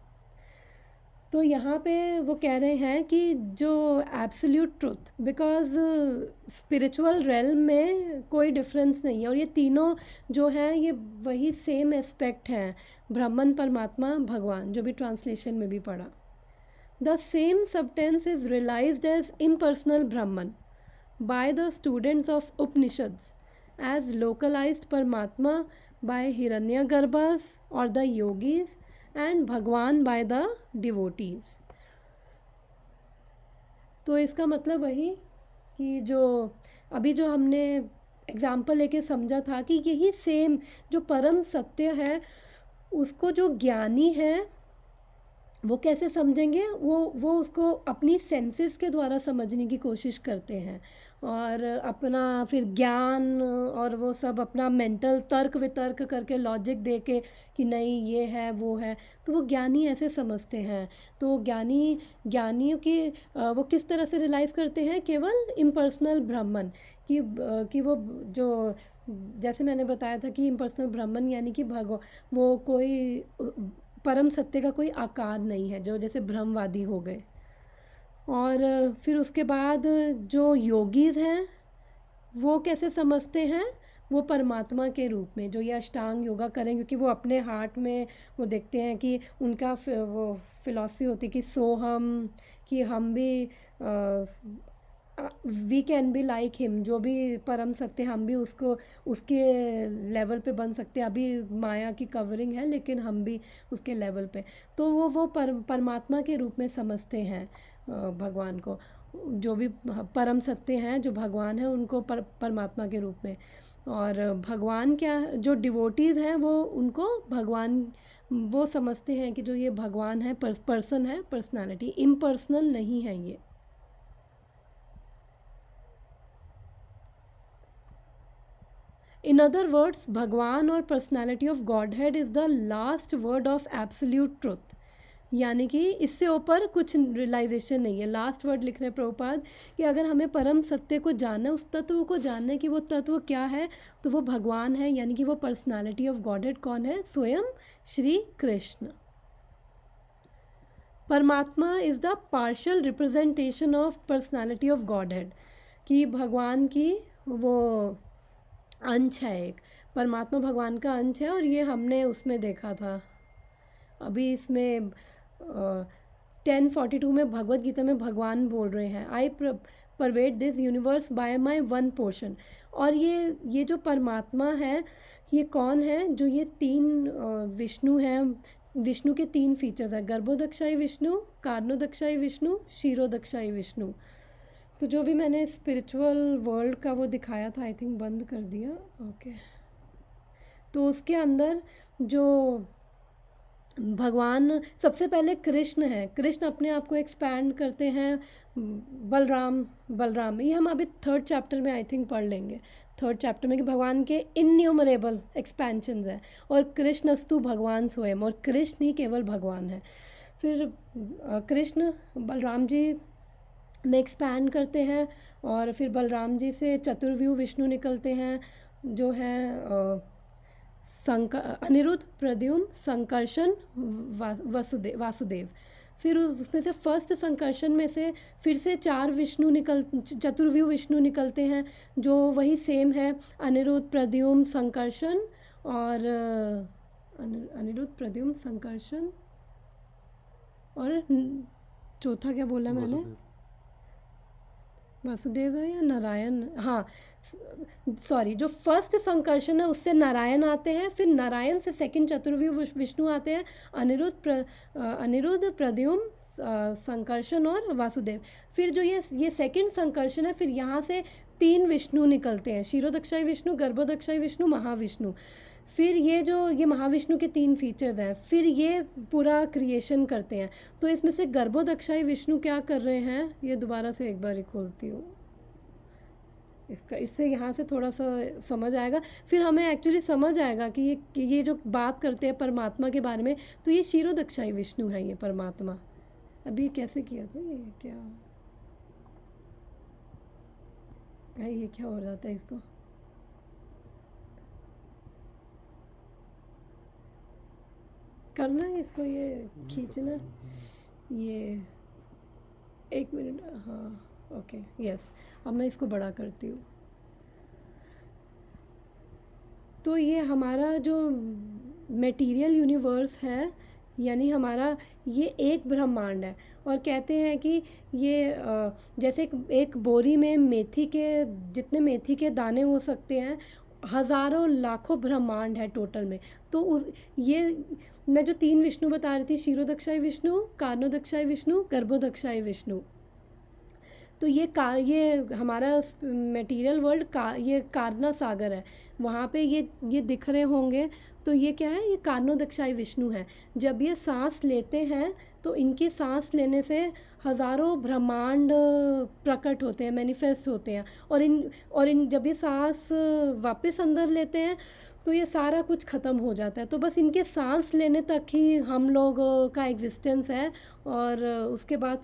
तो यहाँ पे वो कह रहे हैं कि जो absolute truth, because spiritual realm में कोई डिफरेंस नहीं है, और ये तीनों जो हैं ये वही सेम एस्पेक्ट हैं, ब्राह्मण, परमात्मा, भगवान, जो भी ट्रांसलेशन में भी पढ़ा। The same substance is realized as impersonal Brahman by the students of Upanishads as localized Paramatma by Hiranyagarbhas or the yogis and Bhagwan by the devotees. तो इसका मतलब वही कि जो अभी जो हमने एग्जाम्पल लेके समझा था कि यही सेम जो परम सत्य है उसको जो ज्ञानी है वो कैसे समझेंगे, वो उसको अपनी सेंसेस के द्वारा समझने की कोशिश करते हैं और अपना फिर ज्ञान और वो सब अपना मेंटल तर्क वितर्क करके लॉजिक दे के कि नहीं ये है वो है, तो वो ज्ञानी ऐसे समझते हैं। तो ज्ञानियों की वो किस तरह से रियलाइज़ करते हैं, केवल इम्पर्सनल ब्राह्मण कि वो जो जैसे मैंने बताया था कि इम्पर्सनल ब्राह्मण यानी कि वो कोई परम सत्य का कोई आकार नहीं है, जो जैसे ब्रह्मवादी हो गए। और फिर उसके बाद जो योगीज़ हैं वो कैसे समझते हैं, वो परमात्मा के रूप में, जो ये अष्टांग योगा करें, क्योंकि वो अपने हार्ट में वो देखते हैं कि उनका वो फिलॉसफी होती है कि सोहम, कि हम भी we can be like him, जो भी परम सत्य हम भी उसके लेवल पे बन सकते हैं। अभी माया की कवरिंग है लेकिन हम भी उसके लेवल पे, तो वो परमात्मा के रूप में समझते हैं भगवान को। जो भी परम सत्य हैं, जो भगवान हैं, उनको परमात्मा के रूप में। और भगवान क्या, जो डिवोटीज़ हैं वो उनको भगवान वो समझते हैं कि जो ये भगवान है, पर्सन है, पर्सनालिटी, इम्पर्सनल नहीं है ये। In other words, भगवान और personality of God head is the last word of absolute truth, यानी कि इससे ऊपर कुछ रियलाइजेशन नहीं है। लास्ट वर्ड लिख रहे हैं प्रभुपाद कि अगर हमें परम सत्य को जानना है, उस तत्व को जानना है कि वो तत्व क्या है, तो वो भगवान है, यानी कि वो पर्सनालिटी ऑफ गॉड हेड कौन है, स्वयं श्री कृष्ण। परमात्मा is the partial representation of personality of God head, कि भगवान की वो अंश है, एक परमात्मा भगवान का अंश है। और ये हमने उसमें देखा था अभी इसमें 10:42 में भगवत गीता में भगवान बोल रहे हैं, I pervade this universe by my one portion. और ये जो परमात्मा है ये कौन है, जो ये तीन विष्णु हैं, विष्णु के तीन फीचर्स हैं, गर्भोदक्षाई विष्णु, कारणोदक्षाई विष्णु, क्षीरोदक्षाई विष्णु। तो जो भी मैंने स्पिरिचुअल वर्ल्ड का वो दिखाया था, आई थिंक बंद कर दिया, ओके। तो उसके अंदर जो भगवान सबसे पहले कृष्ण है, कृष्ण अपने आप को एक्सपैंड करते हैं बलराम, ये हम अभी 3rd चैप्टर में आई थिंक पढ़ लेंगे, 3rd चैप्टर में, कि भगवान के इन्यूमरेबल एक्सपेंशंस हैं और कृष्णस्तु भगवान स्वयं, और कृष्ण ही केवल भगवान है। फिर कृष्ण बलराम जी में एक्सपैंड करते हैं और फिर बलराम जी से चतुर्व्यूह विष्णु निकलते हैं, जो है अनिरुद्ध, प्रद्युम्न, संकर्षण, वासुदेव। फिर उसमें से फर्स्ट संकर्षण में से फिर से 4 चतुर्व्यूह विष्णु निकलते हैं, जो वही सेम है, अनिरुद्ध, प्रद्युम्न, संकर्षण और अनिरुद्ध, प्रद्युम्न, संकर्षण और चौथा क्या बोला मैंने, वासुदेव है या नारायण, हाँ सॉरी, जो फर्स्ट संकर्षण है उससे नारायण आते हैं, फिर नारायण से सेकंड चतुर्व्यूह विष्णु आते हैं, अनिरुद्ध, प्रद्युम्न, संकर्षण और वासुदेव। फिर जो ये सेकंड संकर्षण है, फिर यहाँ से 3 विष्णु निकलते हैं, क्षीरोदक्षाई विष्णु, गर्भोदक्षाई विष्णु, महाविष्णु। फिर ये महाविष्णु के 3 फीचर्स हैं, फिर ये पूरा क्रिएशन करते हैं। तो इसमें से गर्भोदक्षाई विष्णु क्या कर रहे हैं, ये दोबारा से एक बार ही खोलती हूँ, इससे यहाँ से थोड़ा सा समझ आएगा, फिर हमें एक्चुअली समझ आएगा कि ये जो बात करते हैं परमात्मा के बारे में, तो ये क्षीरोदक्षाई विष्णु है, ये परमात्मा। अभी कैसे किया था, ये क्या हो जाता है इसको, करना है इसको, ये खींचना, ये 1 मिनट, हाँ ओके, यस। अब मैं इसको बड़ा करती हूँ। तो ये हमारा जो मटेरियल यूनिवर्स है, यानी हमारा ये एक ब्रह्मांड है। और कहते हैं कि ये जैसे एक बोरी में मेथी के जितने मेथी के दाने हो सकते हैं, हज़ारों लाखों ब्रह्मांड है टोटल में। तो उस ये मैं जो 3 विष्णु बता रही थी, क्षीरोदक्षाई विष्णु, कारणोदक्षाई विष्णु, गर्भोदक्षाई विष्णु, तो ये हमारा मटेरियल वर्ल्ड का ये कारना सागर है, वहाँ पे ये दिख रहे होंगे। तो ये क्या है, ये कारणोदक्षाई विष्णु है। जब ये सांस लेते हैं तो इनकी सांस लेने से हज़ारों ब्रह्मांड प्रकट होते हैं, मैनिफेस्ट होते हैं। और इन जब ये सांस वापस अंदर लेते हैं तो ये सारा कुछ ख़त्म हो जाता है। तो बस इनके सांस लेने तक ही हम लोग का एग्जिस्टेंस है, और उसके बाद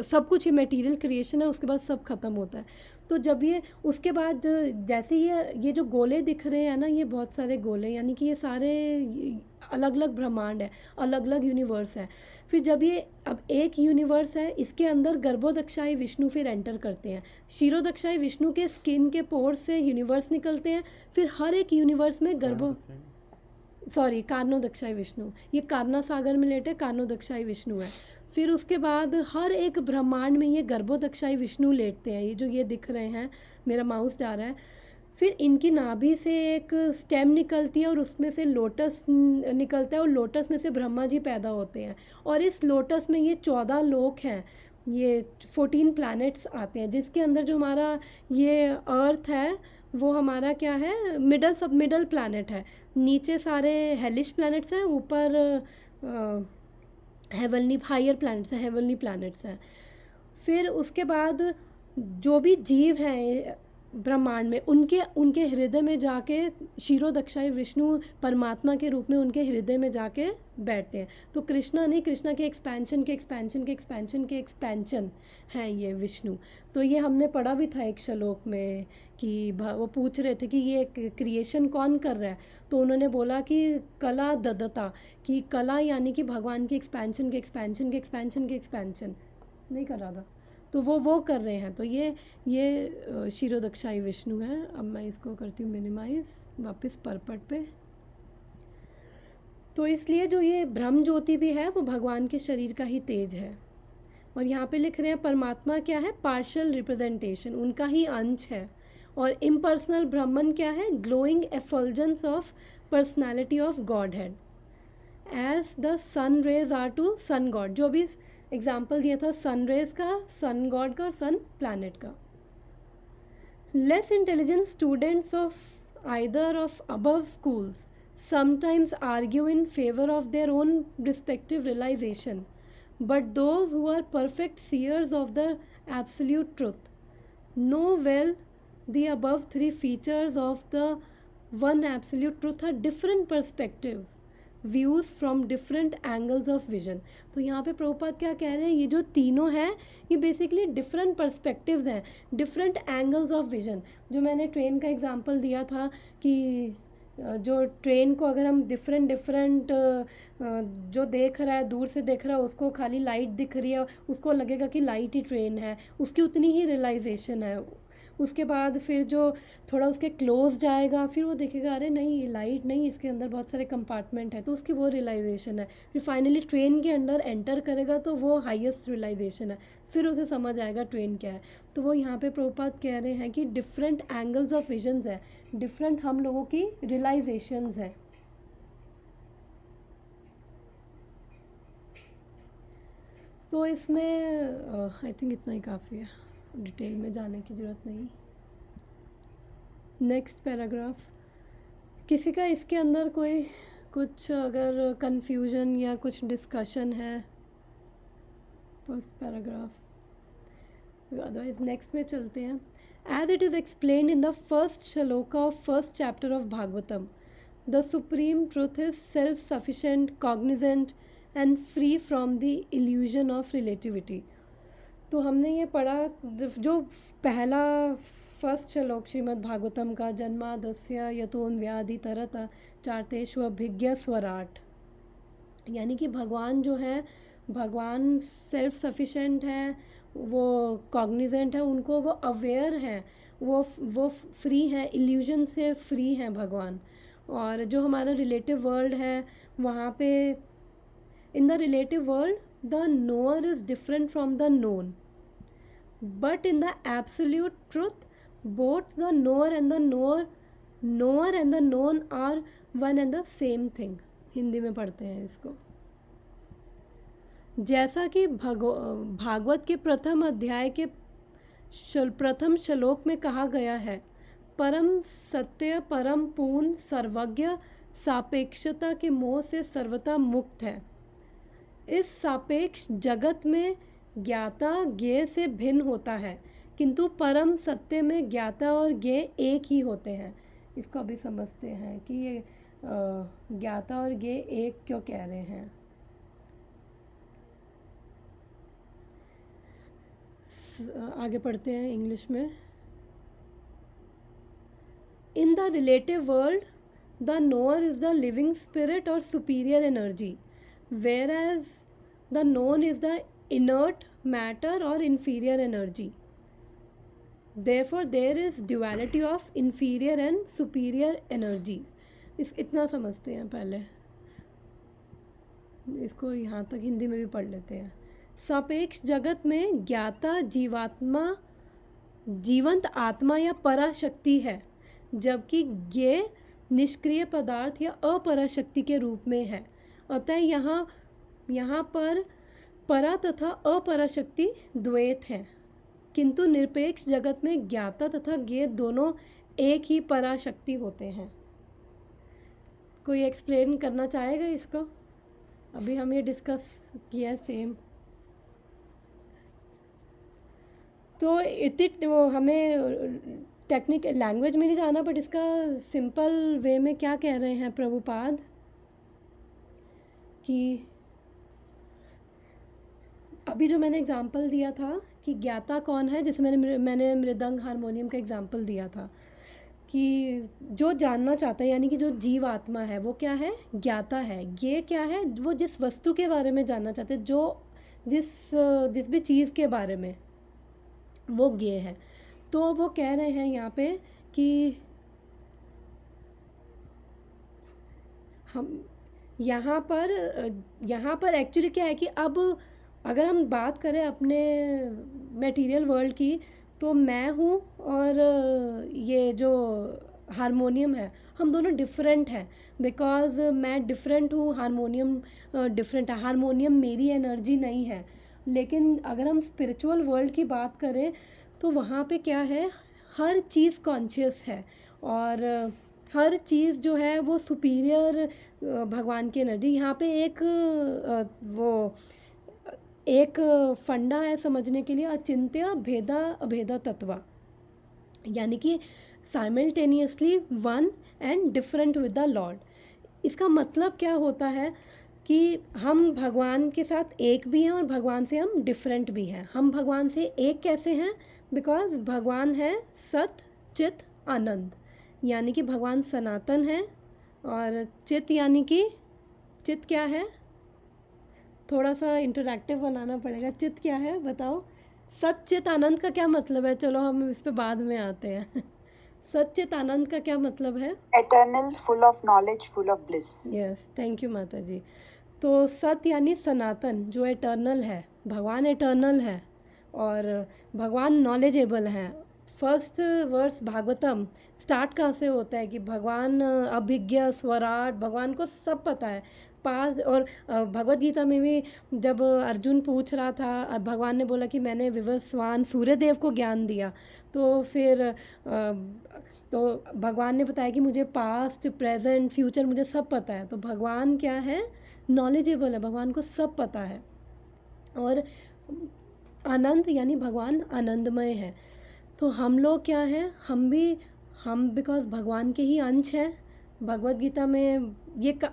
सब कुछ ही मटेरियल क्रिएशन है, उसके बाद सब ख़त्म होता है। तो जब ये उसके बाद जैसे ये जो गोले दिख रहे हैं ना, ये बहुत सारे गोले, यानी कि ये सारे अलग अलग ब्रह्मांड है, अलग अलग यूनिवर्स है। फिर जब ये अब एक यूनिवर्स है, इसके अंदर गर्भोदक्षाई विष्णु फिर एंटर करते हैं। क्षीरोदक्षाई विष्णु के स्किन के पोर्स से यूनिवर्स निकलते हैं। फिर हर एक यूनिवर्स में कारणोदक्षाई विष्णु, ये कारना सागर में लेटे कारणोदक्षाई विष्णु है। फिर उसके बाद हर एक ब्रह्मांड में ये गर्भोदक्षाई विष्णु लेटते हैं। ये जो ये दिख रहे हैं, मेरा माउस जा रहा है। फिर इनकी नाभि से एक स्टेम निकलती है और उसमें से लोटस निकलता है, और लोटस में से ब्रह्मा जी पैदा होते हैं। और इस लोटस में ये 14 लोक हैं, ये 14 प्लैनेट्स आते हैं, जिसके अंदर जो हमारा ये अर्थ है वो हमारा क्या है, मिडल प्लैनेट है। नीचे सारे हेलिश प्लैनेट्स हैं, ऊपर हेवनली हायर प्लैनेट्स हैं, हेवनली प्लैनेट्स हैं। फिर उसके बाद जो भी जीव हैं ब्रह्मांड में, उनके हृदय में जाके क्षीरोदक्षाई विष्णु परमात्मा के रूप में उनके हृदय में जाके बैठते हैं। तो कृष्णा के एक्सपेंशन हैं ये विष्णु। तो ये हमने पढ़ा भी था एक श्लोक में कि वो पूछ रहे थे कि ये क्रिएशन कौन कर रहा है, तो उन्होंने बोला कि कला ददता, कि कला यानी कि भगवान की एक्सपेंशन नहीं कर रहा था, तो वो कर रहे हैं। तो ये क्षीरोदक्षाई विष्णु है। अब मैं इसको करती हूँ मिनिमाइज वापस परपट पे। तो इसलिए जो ये ब्रह्म ज्योति भी है वो भगवान के शरीर का ही तेज है। और यहाँ पे लिख रहे हैं परमात्मा क्या है, पार्शियल रिप्रेजेंटेशन, उनका ही अंश है। और इम्पर्सनल ब्रह्मन क्या है, glowing effulgence of personality of Godhead, as the sun rays are to sun God. जो भी एग्जाम्पल दिया था सन रेज का, सन गॉड का और सन प्लैनेट का। Less intelligent students of either of above schools sometimes argue in favor of their own respective realization, but those who are perfect seers of the absolute truth know well the above 3 features of the one absolute truth are different perspective views from different angles of vision। तो यहाँ पे प्रभुपाद क्या कह रहे हैं, ये जो तीनों हैं ये बेसिकली डिफरेंट पर्सपेक्टिव्स हैं, डिफरेंट एंगल्स ऑफ विजन। जो मैंने ट्रेन का एग्जांपल दिया था कि जो ट्रेन को अगर हम डिफरेंट जो देख रहा है, दूर से देख रहा है, उसको खाली लाइट दिख रही है, उसको लगेगा कि लाइट ही ट्रेन है, उसकी उतनी ही रियलाइजेशन है। उसके बाद फिर जो थोड़ा उसके क्लोज जाएगा, फिर वो देखेगा अरे नहीं ये लाइट नहीं, इसके अंदर बहुत सारे कंपार्टमेंट है, तो उसकी वो रियलाइजेशन है। फिर फाइनली ट्रेन के अंदर एंटर करेगा तो वो हाईएस्ट रियलाइजेशन है, फिर उसे समझ आएगा ट्रेन क्या है। तो वो यहाँ पे प्रभुपाद कह रहे हैं कि डिफरेंट एंगल्स ऑफ विजन्स है, डिफरेंट हम लोगों की रियलाइजेशंस है। तो इसमें आई थिंक इतना ही काफ़ी है, डिटेल में जाने की ज़रूरत नहीं। नेक्स्ट पैराग्राफ, किसी का इसके अंदर कोई कुछ अगर कन्फ्यूजन या कुछ डिस्कशन है फर्स्ट पैराग्राफ, अदरवाइज नेक्स्ट में चलते हैं। As it is explained in the first shloka of first chapter of Bhagavatam, the supreme truth is self sufficient, cognizant and free from the illusion of relativity. तो हमने ये पढ़ा जो पहला फर्स्ट श्लोक श्रीमद् भागवतम का, जन्मादस्य यतोन्व्याधि तरत चार्तेष्वभिज्ञ स्वराट, यानी कि भगवान जो है, भगवान सेल्फ सफिशेंट है, वो कॉग्निजेंट है, उनको वो अवेयर है, वो फ्री है, इल्यूजन से फ्री है भगवान। और जो हमारा रिलेटिव वर्ल्ड है वहाँ पे In the relative world, the knower is different from the known. But in the absolute truth, both the knower and the known are one and the same thing. Hindi में पढ़ते हैं इसको. जैसा कि भागवत के प्रथम अध्याय के प्रथम श्लोक में कहा गया है, परम सत्य परम पूर्ण सर्वज्ञ सापेक्षता के मोह से सर्वथा मुक्त है. इस सापेक्ष जगत में ज्ञाता ज्ञेय से भिन्न होता है, किंतु परम सत्य में ज्ञाता और ज्ञेय एक ही होते हैं. इसको अभी समझते हैं कि ये ज्ञाता और ज्ञेय एक क्यों कह रहे हैं. आगे पढ़ते हैं इंग्लिश में. In the relative world the knower is the living spirit और superior energy, whereas the known is the inert matter और inferior energy. Therefore there is duality of inferior and superior energies. इतना समझते हैं पहले, इसको यहाँ तक हिंदी में भी पढ़ लेते हैं. सापेक्ष जगत में ज्ञाता जीवंत आत्मा या पराशक्ति है, जबकि ज्ञेय निष्क्रिय पदार्थ या अपराशक्ति के रूप में है. अतः यहाँ पर परा तथा अपराशक्ति द्वैत हैं, किंतु निरपेक्ष जगत में ज्ञाता तथा ज्ञेय दोनों एक ही पराशक्ति होते हैं. कोई एक्सप्लेन करना चाहेगा इसको? अभी हम ये डिस्कस किया सेम. तो इतनी वो हमें टेक्निक लैंग्वेज में नहीं जाना, बट इसका सिंपल वे में क्या कह रहे हैं प्रभुपाद कि अभी जो मैंने एग्जांपल दिया था कि ज्ञाता कौन है, जैसे मैंने मृदंग हारमोनियम का एग्जांपल दिया था कि जो जानना चाहता है यानी कि जो जीव आत्मा है वो क्या है, ज्ञाता है. ज्ञेय क्या है, वो जिस वस्तु के बारे में जानना चाहते हैं, जो जिस भी चीज़ के बारे में, वो ज्ञेय है. तो वो कह रहे हैं यहाँ पे कि हम यहाँ पर एक्चुअली क्या है कि अब अगर हम बात करें अपने मटेरियल वर्ल्ड की, तो मैं हूँ और ये जो हारमोनियम है, हम दोनों डिफरेंट हैं. बिकॉज़ मैं डिफरेंट हूँ, हारमोनियम डिफरेंट है. हारमोनियम मेरी एनर्जी नहीं है. लेकिन अगर हम स्पिरिचुअल वर्ल्ड की बात करें तो वहाँ पे क्या है, हर चीज़ कॉन्शियस है और हर चीज़ जो है वो सुपीरियर भगवान की एनर्जी. यहाँ पे एक फंडा है समझने के लिए, अचिंत्य भेदा अभेदा तत्वा, यानी कि simultaneously one and different with the Lord. इसका मतलब क्या होता है कि हम भगवान के साथ एक भी हैं और भगवान से हम डिफरेंट भी हैं. हम भगवान से एक कैसे हैं, बिकॉज भगवान है सत चित आनंद, यानी कि भगवान सनातन है. और चित यानी कि चित क्या है, थोड़ा सा इंटरैक्टिव बनाना पड़ेगा. चित क्या है बताओ. सच्चित आनंद का क्या मतलब है, चलो हम इस पे बाद में आते हैं. सच्चित आनंद का क्या मतलब है? Eternal, full of knowledge, full of bliss. Yes, thank you माता जी. तो सत यानी सनातन, जो एटर्नल है. भगवान एटर्नल है और भगवान नॉलेजेबल हैं. फर्स्ट वर्स भागवतम स्टार्ट कहाँ से होता है कि भगवान अभिज्ञ स्वराट, भगवान को सब पता है पास. और भगवद गीता में भी जब अर्जुन पूछ रहा था, भगवान ने बोला कि मैंने विवस्वान सूर्यदेव को ज्ञान दिया. तो फिर तो भगवान ने बताया कि मुझे पास्ट प्रेजेंट फ्यूचर मुझे सब पता है. तो भगवान क्या है, नॉलेजेबल है, भगवान को सब पता है. और आनंद यानी भगवान आनंदमय है. तो हम लोग क्या हैं, हम बिकॉज भगवान के ही अंश हैं. भगवद गीता में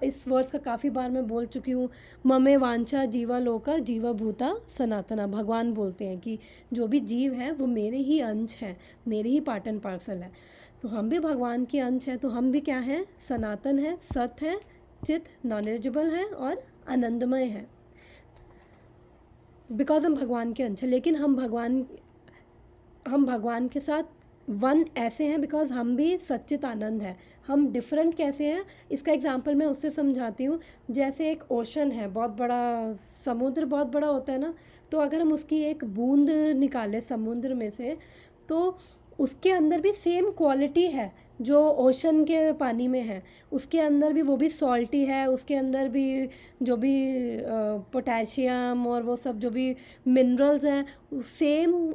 इस वर्ष का काफ़ी बार मैं बोल चुकी हूँ, ममे वांछा जीवा लोका जीवा भूता सनातना. भगवान बोलते हैं कि जो भी जीव है वो मेरे ही अंश है, मेरे ही पार्ट एंड पार्सल है. तो हम भी भगवान के अंश हैं. तो हम भी क्या हैं, सनातन है, सत है, चित नॉलेजेबल है और आनंदमय है, बिकॉज हम भगवान के अंश हैं. लेकिन हम भगवान के साथ वन ऐसे हैं बिकॉज हम भी सच्चित आनंद है। हम डिफरेंट कैसे हैं, इसका एग्जांपल मैं उससे समझाती हूँ। जैसे एक ओशन है, बहुत बड़ा समुद्र, बहुत बड़ा होता है ना, तो अगर हम उसकी एक बूंद निकालें समुद्र में से, तो उसके अंदर भी सेम क्वालिटी है जो ओशन के पानी में है। उसके अंदर भी वो भी सॉल्टी है, उसके अंदर भी जो भी पोटेशियम और वो सब जो भी मिनरल्स हैं, सेम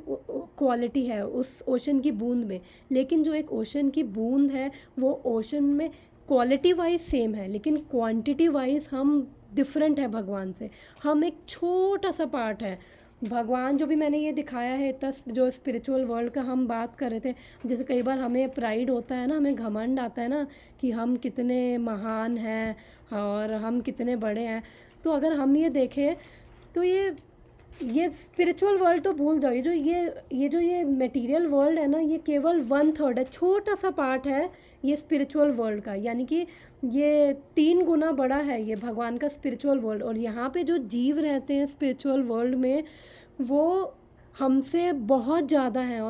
क्वालिटी है उस ओशन की बूंद में। लेकिन जो एक ओशन की बूंद है, वो ओशन में क्वालिटी वाइज सेम है, लेकिन क्वांटिटी वाइज हम डिफरेंट है भगवान से। हम एक छोटा सा पार्ट है। भगवान जो भी मैंने ये दिखाया है, इतना जो स्पिरिचुअल वर्ल्ड का हम बात कर रहे थे, जैसे कई बार हमें प्राइड होता है ना, हमें घमंड आता है ना कि हम कितने महान हैं और हम कितने बड़े हैं। तो अगर हम ये देखें तो ये स्पिरिचुअल वर्ल्ड तो भूल जाओ, ये मटेरियल वर्ल्ड है ना, ये केवल 1/3 है, छोटा सा पार्ट है ये स्पिरिचुअल वर्ल्ड का। यानी कि ये 3 गुना बड़ा है ये भगवान का स्पिरिचुअल वर्ल्ड। और यहाँ पे जो जीव रहते हैं स्पिरिचुअल वर्ल्ड में, वो हमसे बहुत ज़्यादा हैं।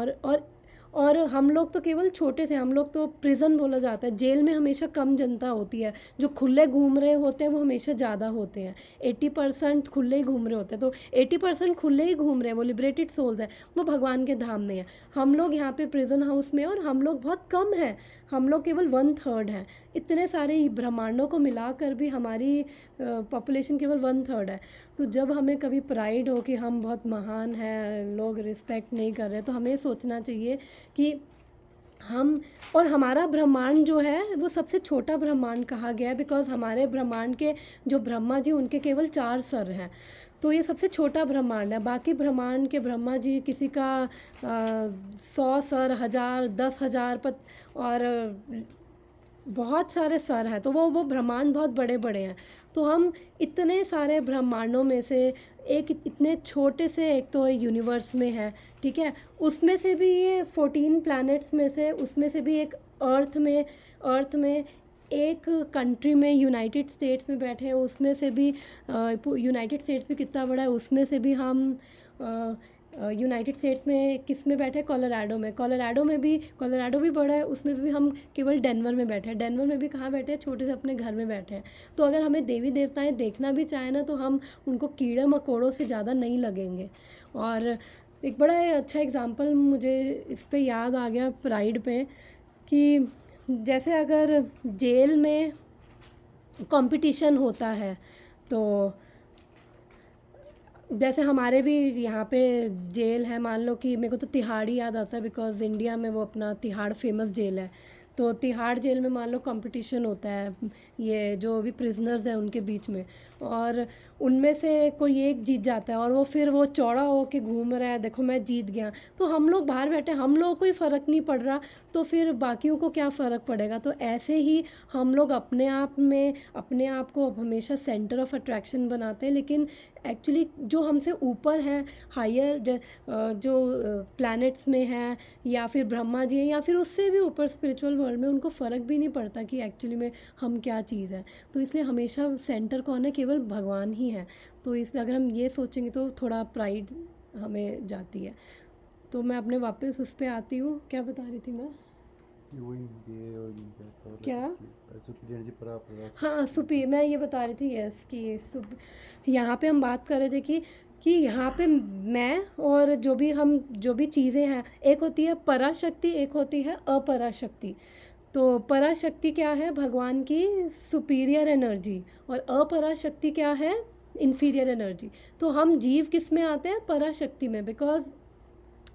और हम लोग तो केवल छोटे से, हम लोग तो प्रिजन बोला जाता है, जेल में हमेशा कम जनता होती है। जो खुले घूम रहे होते हैं वो हमेशा ज़्यादा होते हैं। 80% खुले ही घूम रहे होते हैं। तो 80% खुले ही घूम रहे हैं, वो लिबरेटेड सोल्स हैं, वो भगवान के धाम में है। हम लोग यहाँ पे प्रिजन हाउस में, और हम लोग बहुत कम हैं, हम लोग केवल 1/3 हैं। इतने सारे ब्रह्मांडों को मिलाकर भी हमारी पॉपुलेशन केवल 1/3 है। तो जब हमें कभी प्राइड हो कि हम बहुत महान हैं, लोग रिस्पेक्ट नहीं कर रहे, तो हमें सोचना चाहिए कि हम, और हमारा ब्रह्मांड जो है वो सबसे छोटा ब्रह्मांड कहा गया है, बिकॉज हमारे ब्रह्मांड के जो ब्रह्मा जी, उनके केवल 4 सर हैं। तो ये सबसे छोटा ब्रह्मांड है। बाकी ब्रह्मांड के ब्रह्मा जी किसी का 100 सर, 1000, 10,000 और बहुत सारे सर हैं। तो वो ब्रह्मांड बहुत बड़े बड़े हैं। तो हम इतने सारे ब्रह्मांडों में से एक इतने छोटे से एक तो यूनिवर्स में है, ठीक है, उसमें से भी ये 14 प्लैनेट्स में से, उसमें से भी एक अर्थ में एक कंट्री में, यूनाइटेड स्टेट्स में बैठे हैं, उसमें से भी यूनाइटेड स्टेट्स भी कितना बड़ा है, उसमें से भी हम यूनाइटेड स्टेट्स में किस में बैठे हैं, कोलोराडो भी बड़ा है, उसमें भी हम केवल डेनवर में बैठे हैं। डेनवर में भी कहाँ बैठे हैं, छोटे से अपने घर में बैठे हैं। तो अगर हमें देवी देवताएं देखना भी चाहें ना, तो हम उनको कीड़े मकोड़ों से ज़्यादा नहीं लगेंगे। और एक बड़ा अच्छा एग्जांपल मुझे इस पे याद आ गया प्राइड पे, कि जैसे अगर जेल में कंपटीशन होता है, तो जैसे हमारे भी यहाँ पे जेल है, मान लो कि मेरे को तो तिहाड़ ही याद आता है, बिकॉज इंडिया में वो अपना तिहाड़ फेमस जेल है। तो तिहाड़ जेल में मान लो कंपटीशन होता है, ये जो भी प्रिजनर्स हैं उनके बीच में, और उनमें से कोई एक जीत जाता है, और वो फिर वो चौड़ा हो के घूम रहा है, देखो मैं जीत गया। तो हम लोग बाहर बैठे, हम लोगों को ही फ़र्क नहीं पड़ रहा, तो फिर बाकियों को क्या फ़र्क पड़ेगा। तो ऐसे ही हम लोग अपने आप को हमेशा सेंटर ऑफ अट्रैक्शन बनाते हैं, लेकिन एक्चुअली जो हमसे ऊपर हैं, हायर जो प्लैनेट्स में हैं, या फिर ब्रह्मा जी हैं, या फिर उससे भी ऊपर स्पिरिचुअल वर्ल्ड में, उनको फ़र्क भी नहीं पड़ता कि एक्चुअली में हम क्या चीज़ है। तो इसलिए हमेशा सेंटर कौन है, केवल भगवान ही है। तो इसलिए अगर हम ये सोचेंगे तो थोड़ा प्राइड हमें जाती है। तो मैं अपने वापस उस पर आती हूँ, क्या बता रही थी मैं, क्या, हाँ मैं ये बता रही थी, यस, कि यहाँ पे हम बात कर रहे थे कि यहाँ पे मैं और जो भी चीज़ें हैं, एक होती है पराशक्ति, एक होती है अपराशक्ति। तो पराशक्ति क्या है, भगवान की सुपीरियर एनर्जी, और अपराशक्ति क्या है, इन्फीरियर एनर्जी। तो हम जीव किस में आते हैं, पराशक्ति में, बिकॉज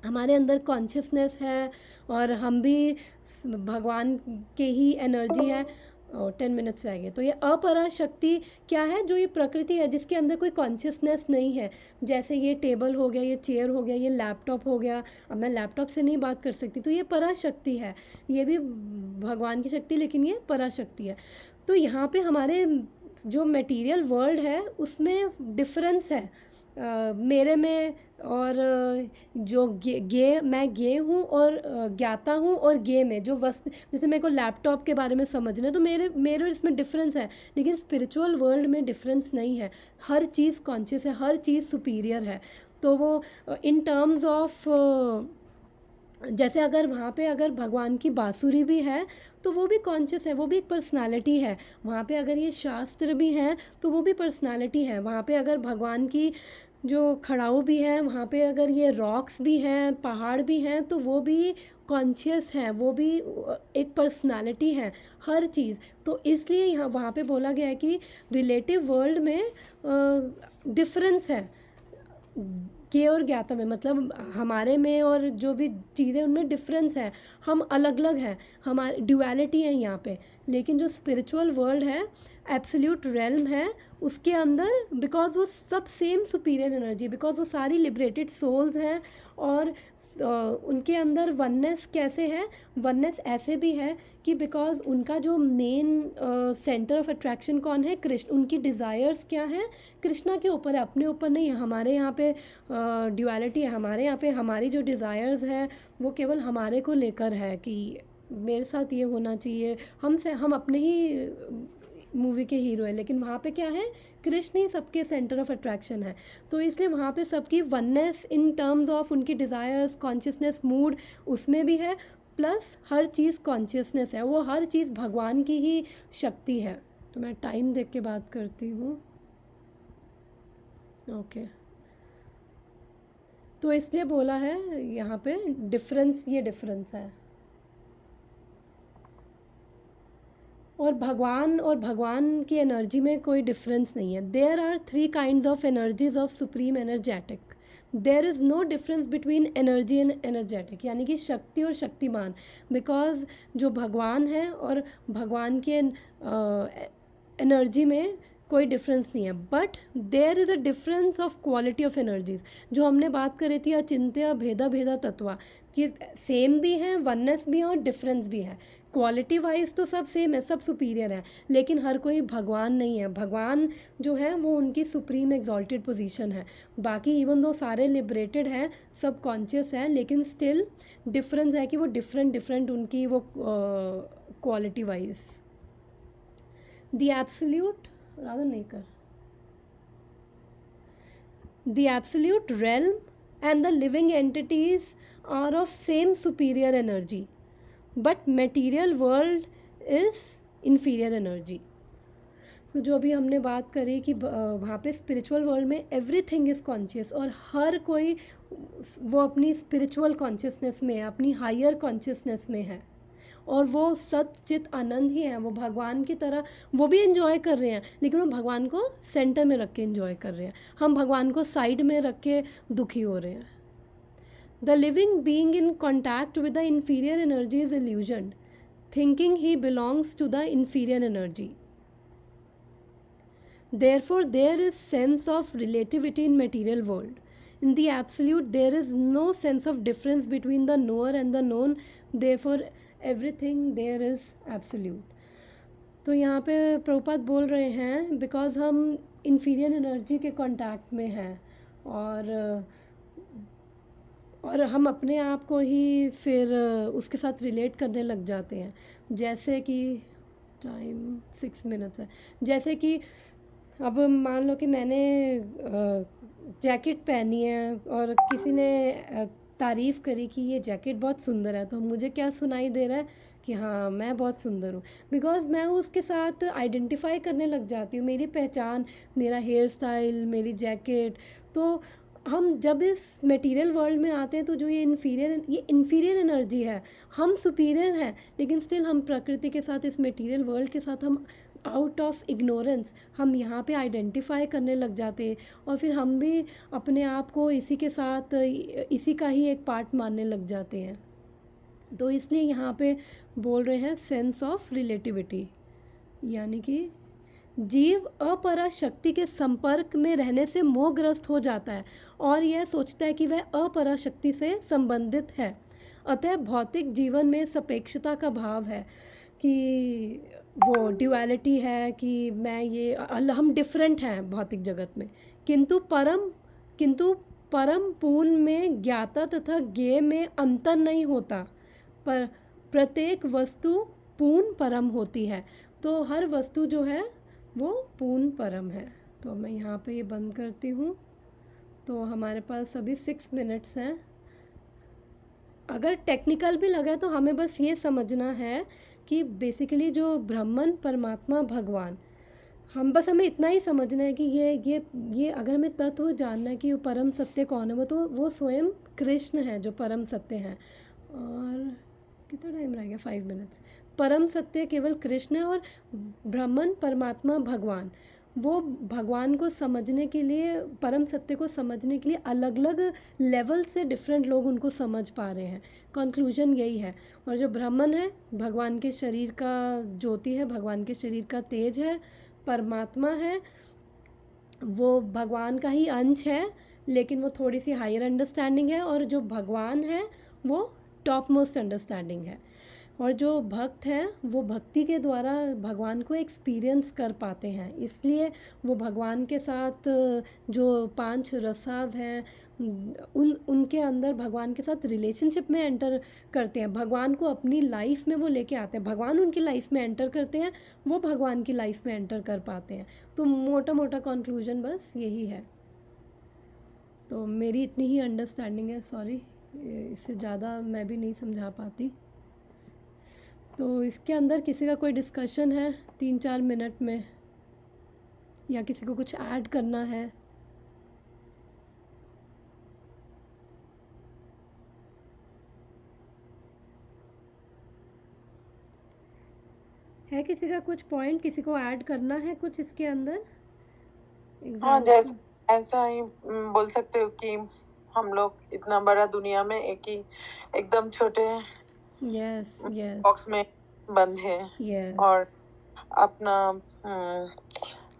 हमारे अंदर कॉन्शियसनेस है, और हम भी भगवान के ही एनर्जी है। 10 मिनट्स रह गए। तो ये अपराशक्ति क्या है, जो ये प्रकृति है जिसके अंदर कोई कॉन्शियसनेस नहीं है। जैसे ये टेबल हो गया, ये चेयर हो गया, ये लैपटॉप हो गया, अब मैं लैपटॉप से नहीं बात कर सकती, तो ये पराशक्ति है। ये भी भगवान की शक्ति, लेकिन ये पराशक्ति है। तो यहाँ पे हमारे जो मटेरियल वर्ल्ड है उसमें डिफरेंस है, मेरे में और जो मैं गे हूँ और ज्ञाता हूँ, और गे में जो वस्तु, जैसे मेरे को लैपटॉप के बारे में समझना है, तो मेरे इसमें डिफरेंस है, लेकिन स्पिरिचुअल वर्ल्ड में डिफरेंस नहीं है। हर चीज़ कॉन्शियस है, हर चीज़ सुपीरियर है। तो वो इन टर्म्स ऑफ जैसे अगर वहाँ पे अगर भगवान की बांसुरी भी है तो वो भी कॉन्शियस है, वो भी एक पर्सनालिटी है। वहाँ पे अगर ये शास्त्र भी हैं तो वो भी पर्सनालिटी है। वहाँ पे अगर भगवान की जो खड़ाऊ भी है, वहाँ पे अगर ये रॉक्स भी हैं, पहाड़ भी हैं, तो वो भी कॉन्शियस है, वो भी एक पर्सनालिटी है, हर चीज़। तो इसलिए यहाँ वहाँ पे बोला गया है कि रिलेटिव वर्ल्ड में डिफरेंस है के और ज्ञाता में, मतलब हमारे में और जो भी चीज़ें उनमें डिफरेंस है, हम अलग अलग हैं, हमारे ड्यूअलिटी है यहाँ पे। लेकिन जो स्पिरिचुअल वर्ल्ड है, एब्सोल्यूट रेल्म है, उसके अंदर बिकॉज वो सब सेम सुपीरियर एनर्जी, बिकॉज वो सारी लिबरेटेड सोल्स हैं। और उनके अंदर वननेस कैसे है, वननेस ऐसे भी है कि बिकॉज उनका जो मेन सेंटर ऑफ अट्रैक्शन कौन है, कृष्ण। उनकी डिज़ायर्स क्या हैं, कृष्णा के ऊपर है, अपने ऊपर नहीं है। हमारे यहाँ पे ड्यूअलिटी है, हमारे यहाँ पे हमारी जो डिज़ायर्स है वो केवल हमारे को लेकर है कि मेरे साथ ये होना चाहिए, हम अपने ही मूवी के हीरो हैं। लेकिन वहाँ पे क्या है, कृष्ण ही सबके सेंटर ऑफ अट्रैक्शन है। तो इसलिए वहाँ पे सबकी वननेस इन टर्म्स ऑफ उनकी डिज़ायर्स, कॉन्शियसनेस, मूड उसमें भी है। प्लस हर चीज़ कॉन्शियसनेस है, वो हर चीज़ भगवान की ही शक्ति है। तो मैं टाइम देख के बात करती हूँ। ओके, तो इसलिए बोला है यहाँ पे डिफरेंस, ये डिफरेंस है। और भगवान की एनर्जी में कोई डिफरेंस नहीं है। There are 3 kinds of energies of supreme energetic. There is no difference between energy and energetic, यानी कि शक्ति और शक्तिमान। बिकॉज जो भगवान है और भगवान के एनर्जी में कोई डिफरेंस नहीं है। But there is a difference of quality of energies, जो हमने बात करी थी अचिंत्य भेदा भेदा तत्वा, कि सेम भी है, वननेस भी है और डिफरेंस भी है। क्वालिटी वाइज तो सब सेम है, सब सुपीरियर है, लेकिन हर कोई भगवान नहीं है। भगवान जो है वो उनकी सुप्रीम एग्जॉल्टेड पोजीशन है। बाकी इवन दो सारे लिबरेटेड हैं, सब कॉन्शियस हैं, लेकिन स्टिल डिफरेंस है कि वो डिफरेंट उनकी वो quality wise. The absolute rather नहीं कर the absolute realm and the living entities are of same superior energy, but material world is inferior energy. तो जो भी हमने बात करी कि वहाँ पे स्पिरिचुअल वर्ल्ड में एवरीथिंग इज़ कॉन्शियस, और हर कोई वो अपनी स्पिरिचुअल कॉन्शियसनेस में है, अपनी हायर कॉन्शियसनेस में है, और वो सच्चित आनंद ही है। वो भगवान की तरह वो भी एंजॉय कर रहे हैं, लेकिन वो भगवान को सेंटर में रख के एंजॉय कर रहे हैं। हम भगवान को साइड में रख के दुखी हो रहे हैं। The living being in contact with the inferior energy is illusioned, thinking he belongs to the inferior energy. Therefore, there is sense of relativity in material world. In the absolute, there is no sense of difference between the knower and the known. Therefore, everything there is absolute. तो यहाँ पे प्रभुपाद बोल रहे हैं because हम inferior energy के contact में हैं, और हम अपने आप को ही फिर उसके साथ रिलेट करने लग जाते हैं। जैसे कि टाइम 6 मिनट्स है। जैसे कि अब मान लो कि मैंने जैकेट पहनी है और किसी ने तारीफ़ करी कि ये जैकेट बहुत सुंदर है, तो मुझे क्या सुनाई दे रहा है कि हाँ मैं बहुत सुंदर हूँ, बिकॉज़ मैं उसके साथ आइडेंटिफाई करने लग जाती हूँ। मेरी पहचान, मेरा हेयर स्टाइल, मेरी जैकेट। तो हम जब इस मटेरियल वर्ल्ड में आते हैं तो जो ये इन्फीरियर एनर्जी है, हम सुपीरियर हैं, लेकिन स्टिल हम प्रकृति के साथ, इस मटेरियल वर्ल्ड के साथ हम आउट ऑफ इग्नोरेंस हम यहाँ पे आइडेंटिफाई करने लग जाते हैं, और फिर हम भी अपने आप को इसी के साथ, इसी का ही एक पार्ट मानने लग जाते हैं। तो इसलिए यहाँ पे बोल रहे हैं सेंस ऑफ रिलेटिविटी, यानी कि जीव अपरा शक्ति के संपर्क में रहने से मोहग्रस्त हो जाता है और यह सोचता है कि वह अपरा शक्ति से संबंधित है। अतः भौतिक जीवन में सापेक्षता का भाव है कि वो ड्यूअलिटी है कि मैं ये हम डिफरेंट हैं भौतिक जगत में, किंतु परम पूर्ण में ज्ञाता तथा ज्ञेय में अंतर नहीं होता, पर प्रत्येक वस्तु पूर्ण परम होती है। तो हर वस्तु जो है वो पूर्ण परम है। तो मैं यहाँ पे ये बंद करती हूँ। तो हमारे पास अभी 6 मिनट्स हैं। अगर टेक्निकल भी लगा तो हमें बस ये समझना है कि बेसिकली जो ब्राह्मण परमात्मा भगवान, हमें इतना ही समझना है कि ये अगर हमें तत्व जानना है कि वो परम सत्य कौन है, वो स्वयं कृष्ण है जो परम सत्य है। और कितना टाइम रह गया? 5 मिनट्स। परम सत्य केवल कृष्ण है और ब्राह्मण परमात्मा भगवान, वो भगवान को समझने के लिए, परम सत्य को समझने के लिए अलग अलग लेवल से डिफरेंट लोग उनको समझ पा रहे हैं। कंक्लूजन यही है। और जो ब्राह्मण है भगवान के शरीर का ज्योति है, भगवान के शरीर का तेज है, परमात्मा है, वो भगवान का ही अंश है, लेकिन वो थोड़ी सी हायर अंडरस्टैंडिंग है। और जो भगवान है वो टॉप मोस्ट अंडरस्टैंडिंग है। और जो भक्त हैं वो भक्ति के द्वारा भगवान को एक्सपीरियंस कर पाते हैं, इसलिए वो भगवान के साथ जो 5 रसाद हैं उनके अंदर भगवान के साथ रिलेशनशिप में एंटर करते हैं, भगवान को अपनी लाइफ में वो लेके आते हैं, भगवान उनकी लाइफ में एंटर करते हैं, वो भगवान की लाइफ में एंटर कर पाते हैं। तो मोटा मोटा कंक्लूजन बस यही है। तो मेरी इतनी ही अंडरस्टैंडिंग है, सॉरी इससे ज़्यादा मैं भी नहीं समझा पाती। तो इसके अंदर किसी का कोई डिस्कशन है 3-4 मिनट में, या किसी को कुछ ऐड करना है? किसी का कुछ पॉइंट, किसी को ऐड करना है कुछ इसके अंदर? हाँ, जैसे ऐसा ही बोल सकते हो कि हम लोग इतना बड़ा दुनिया में एक ही एकदम छोटे यस यस बॉक्स में बंद है, यस और अपना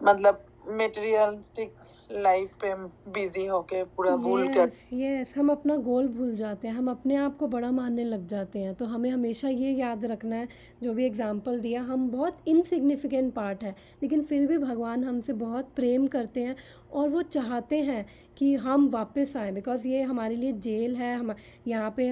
मतलब मटेरियलिस्टिक लाइफ पे बिजी होके पूरा भूल कर यस हम अपना गोल भूल जाते हैं, हम अपने आप को बड़ा मानने लग जाते हैं। तो हमें हमेशा ये याद रखना है, जो भी एग्जाम्पल दिया, हम बहुत इनसिग्निफिकेंट पार्ट है, लेकिन फिर भी भगवान हमसे बहुत प्रेम करते हैं और वो चाहते हैं कि हम वापस आएँ, बिकॉज़ ये हमारे लिए जेल है, हम यहाँ पे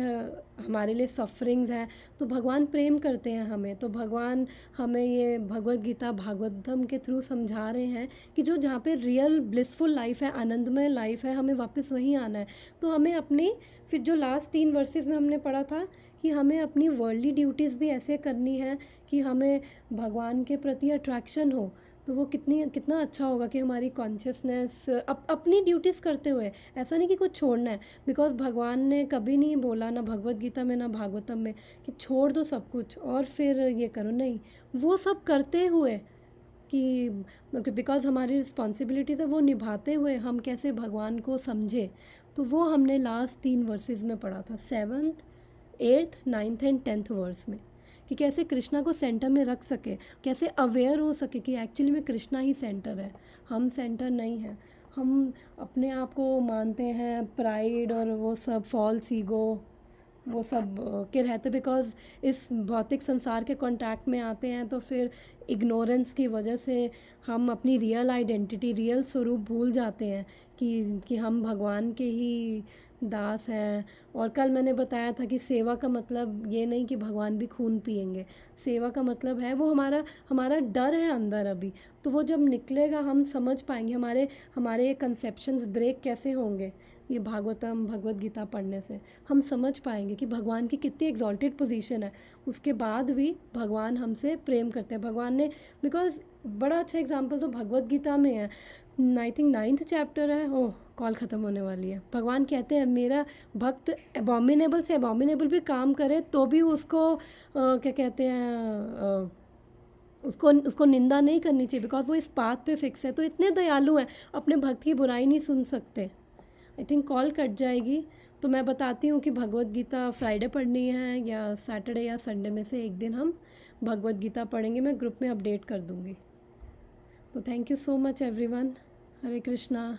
हमारे लिए सफरिंग्स हैं। तो भगवान प्रेम करते हैं हमें, तो भगवान हमें ये भगवद गीता भागवतम के थ्रू समझा रहे हैं कि जो जहाँ पे रियल ब्लिसफुल लाइफ है, आनंदमय लाइफ है, हमें वापस वहीं आना है। तो हमें अपनी, फिर जो लास्ट 3 वर्सेस में हमने पढ़ा था कि हमें अपनी वर्ल्डली ड्यूटीज़ भी ऐसे करनी है कि हमें भगवान के प्रति अट्रैक्शन हो। तो वो कितना अच्छा होगा कि हमारी कॉन्शियसनेस अपनी ड्यूटीज़ करते हुए, ऐसा नहीं कि कुछ छोड़ना है, बिकॉज भगवान ने कभी नहीं बोला, ना भगवद गीता में ना भागवतम में, कि छोड़ दो सब कुछ और फिर ये करो। नहीं, वो सब करते हुए कि बिकॉज हमारी रिस्पॉन्सिबिलिटी है, वो निभाते हुए हम कैसे भगवान को समझे। तो वो हमने लास्ट 3 वर्सेस में पढ़ा था, 7th 8th 9th and 10th verse में, कि कैसे कृष्णा को सेंटर में रख सके, कैसे अवेयर हो सके कि एक्चुअली में कृष्णा ही सेंटर है, हम सेंटर नहीं हैं। हम अपने आप को मानते हैं प्राइड और वो सब फॉल्स ईगो वो सब के रहते, बिकॉज इस भौतिक संसार के कांटेक्ट में आते हैं, तो फिर इग्नोरेंस की वजह से हम अपनी रियल आइडेंटिटी, रियल स्वरूप भूल जाते हैं कि हम भगवान के ही दास हैं। और कल मैंने बताया था कि सेवा का मतलब ये नहीं कि भगवान भी खून पिएंगे, सेवा का मतलब है वो हमारा डर है अंदर अभी, तो वो जब निकलेगा हम समझ पाएंगे, हमारे कंसेप्शंस ब्रेक कैसे होंगे। ये भागवतम भगवद गीता पढ़ने से हम समझ पाएंगे कि भगवान की कितनी एग्जॉल्टेड पोजीशन है, उसके बाद भी भगवान हमसे प्रेम करते हैं। भगवान ने, बिकॉज बड़ा अच्छा एग्जाम्पल तो भगवद गीता में है, आई थिंक 9th चैप्टर है, ओह कॉल ख़त्म होने वाली है। भगवान कहते हैं मेरा भक्त एबॉमिनेबल से एबॉमिनेबल भी काम करे तो भी उसको क्या कहते हैं, उसको निंदा नहीं करनी चाहिए, बिकॉज वो इस बात पे फिक्स है। तो इतने दयालु हैं, अपने भक्त की बुराई नहीं सुन सकते। आई थिंक कॉल कट जाएगी, तो मैं बताती हूँ कि भगवद गीता फ्राइडे पढ़नी है या सैटरडे या संडे में से एक दिन हम भगवद गीता पढ़ेंगे, मैं ग्रुप में अपडेट कर दूँगी। तो thank you so much everyone, Hare Krishna.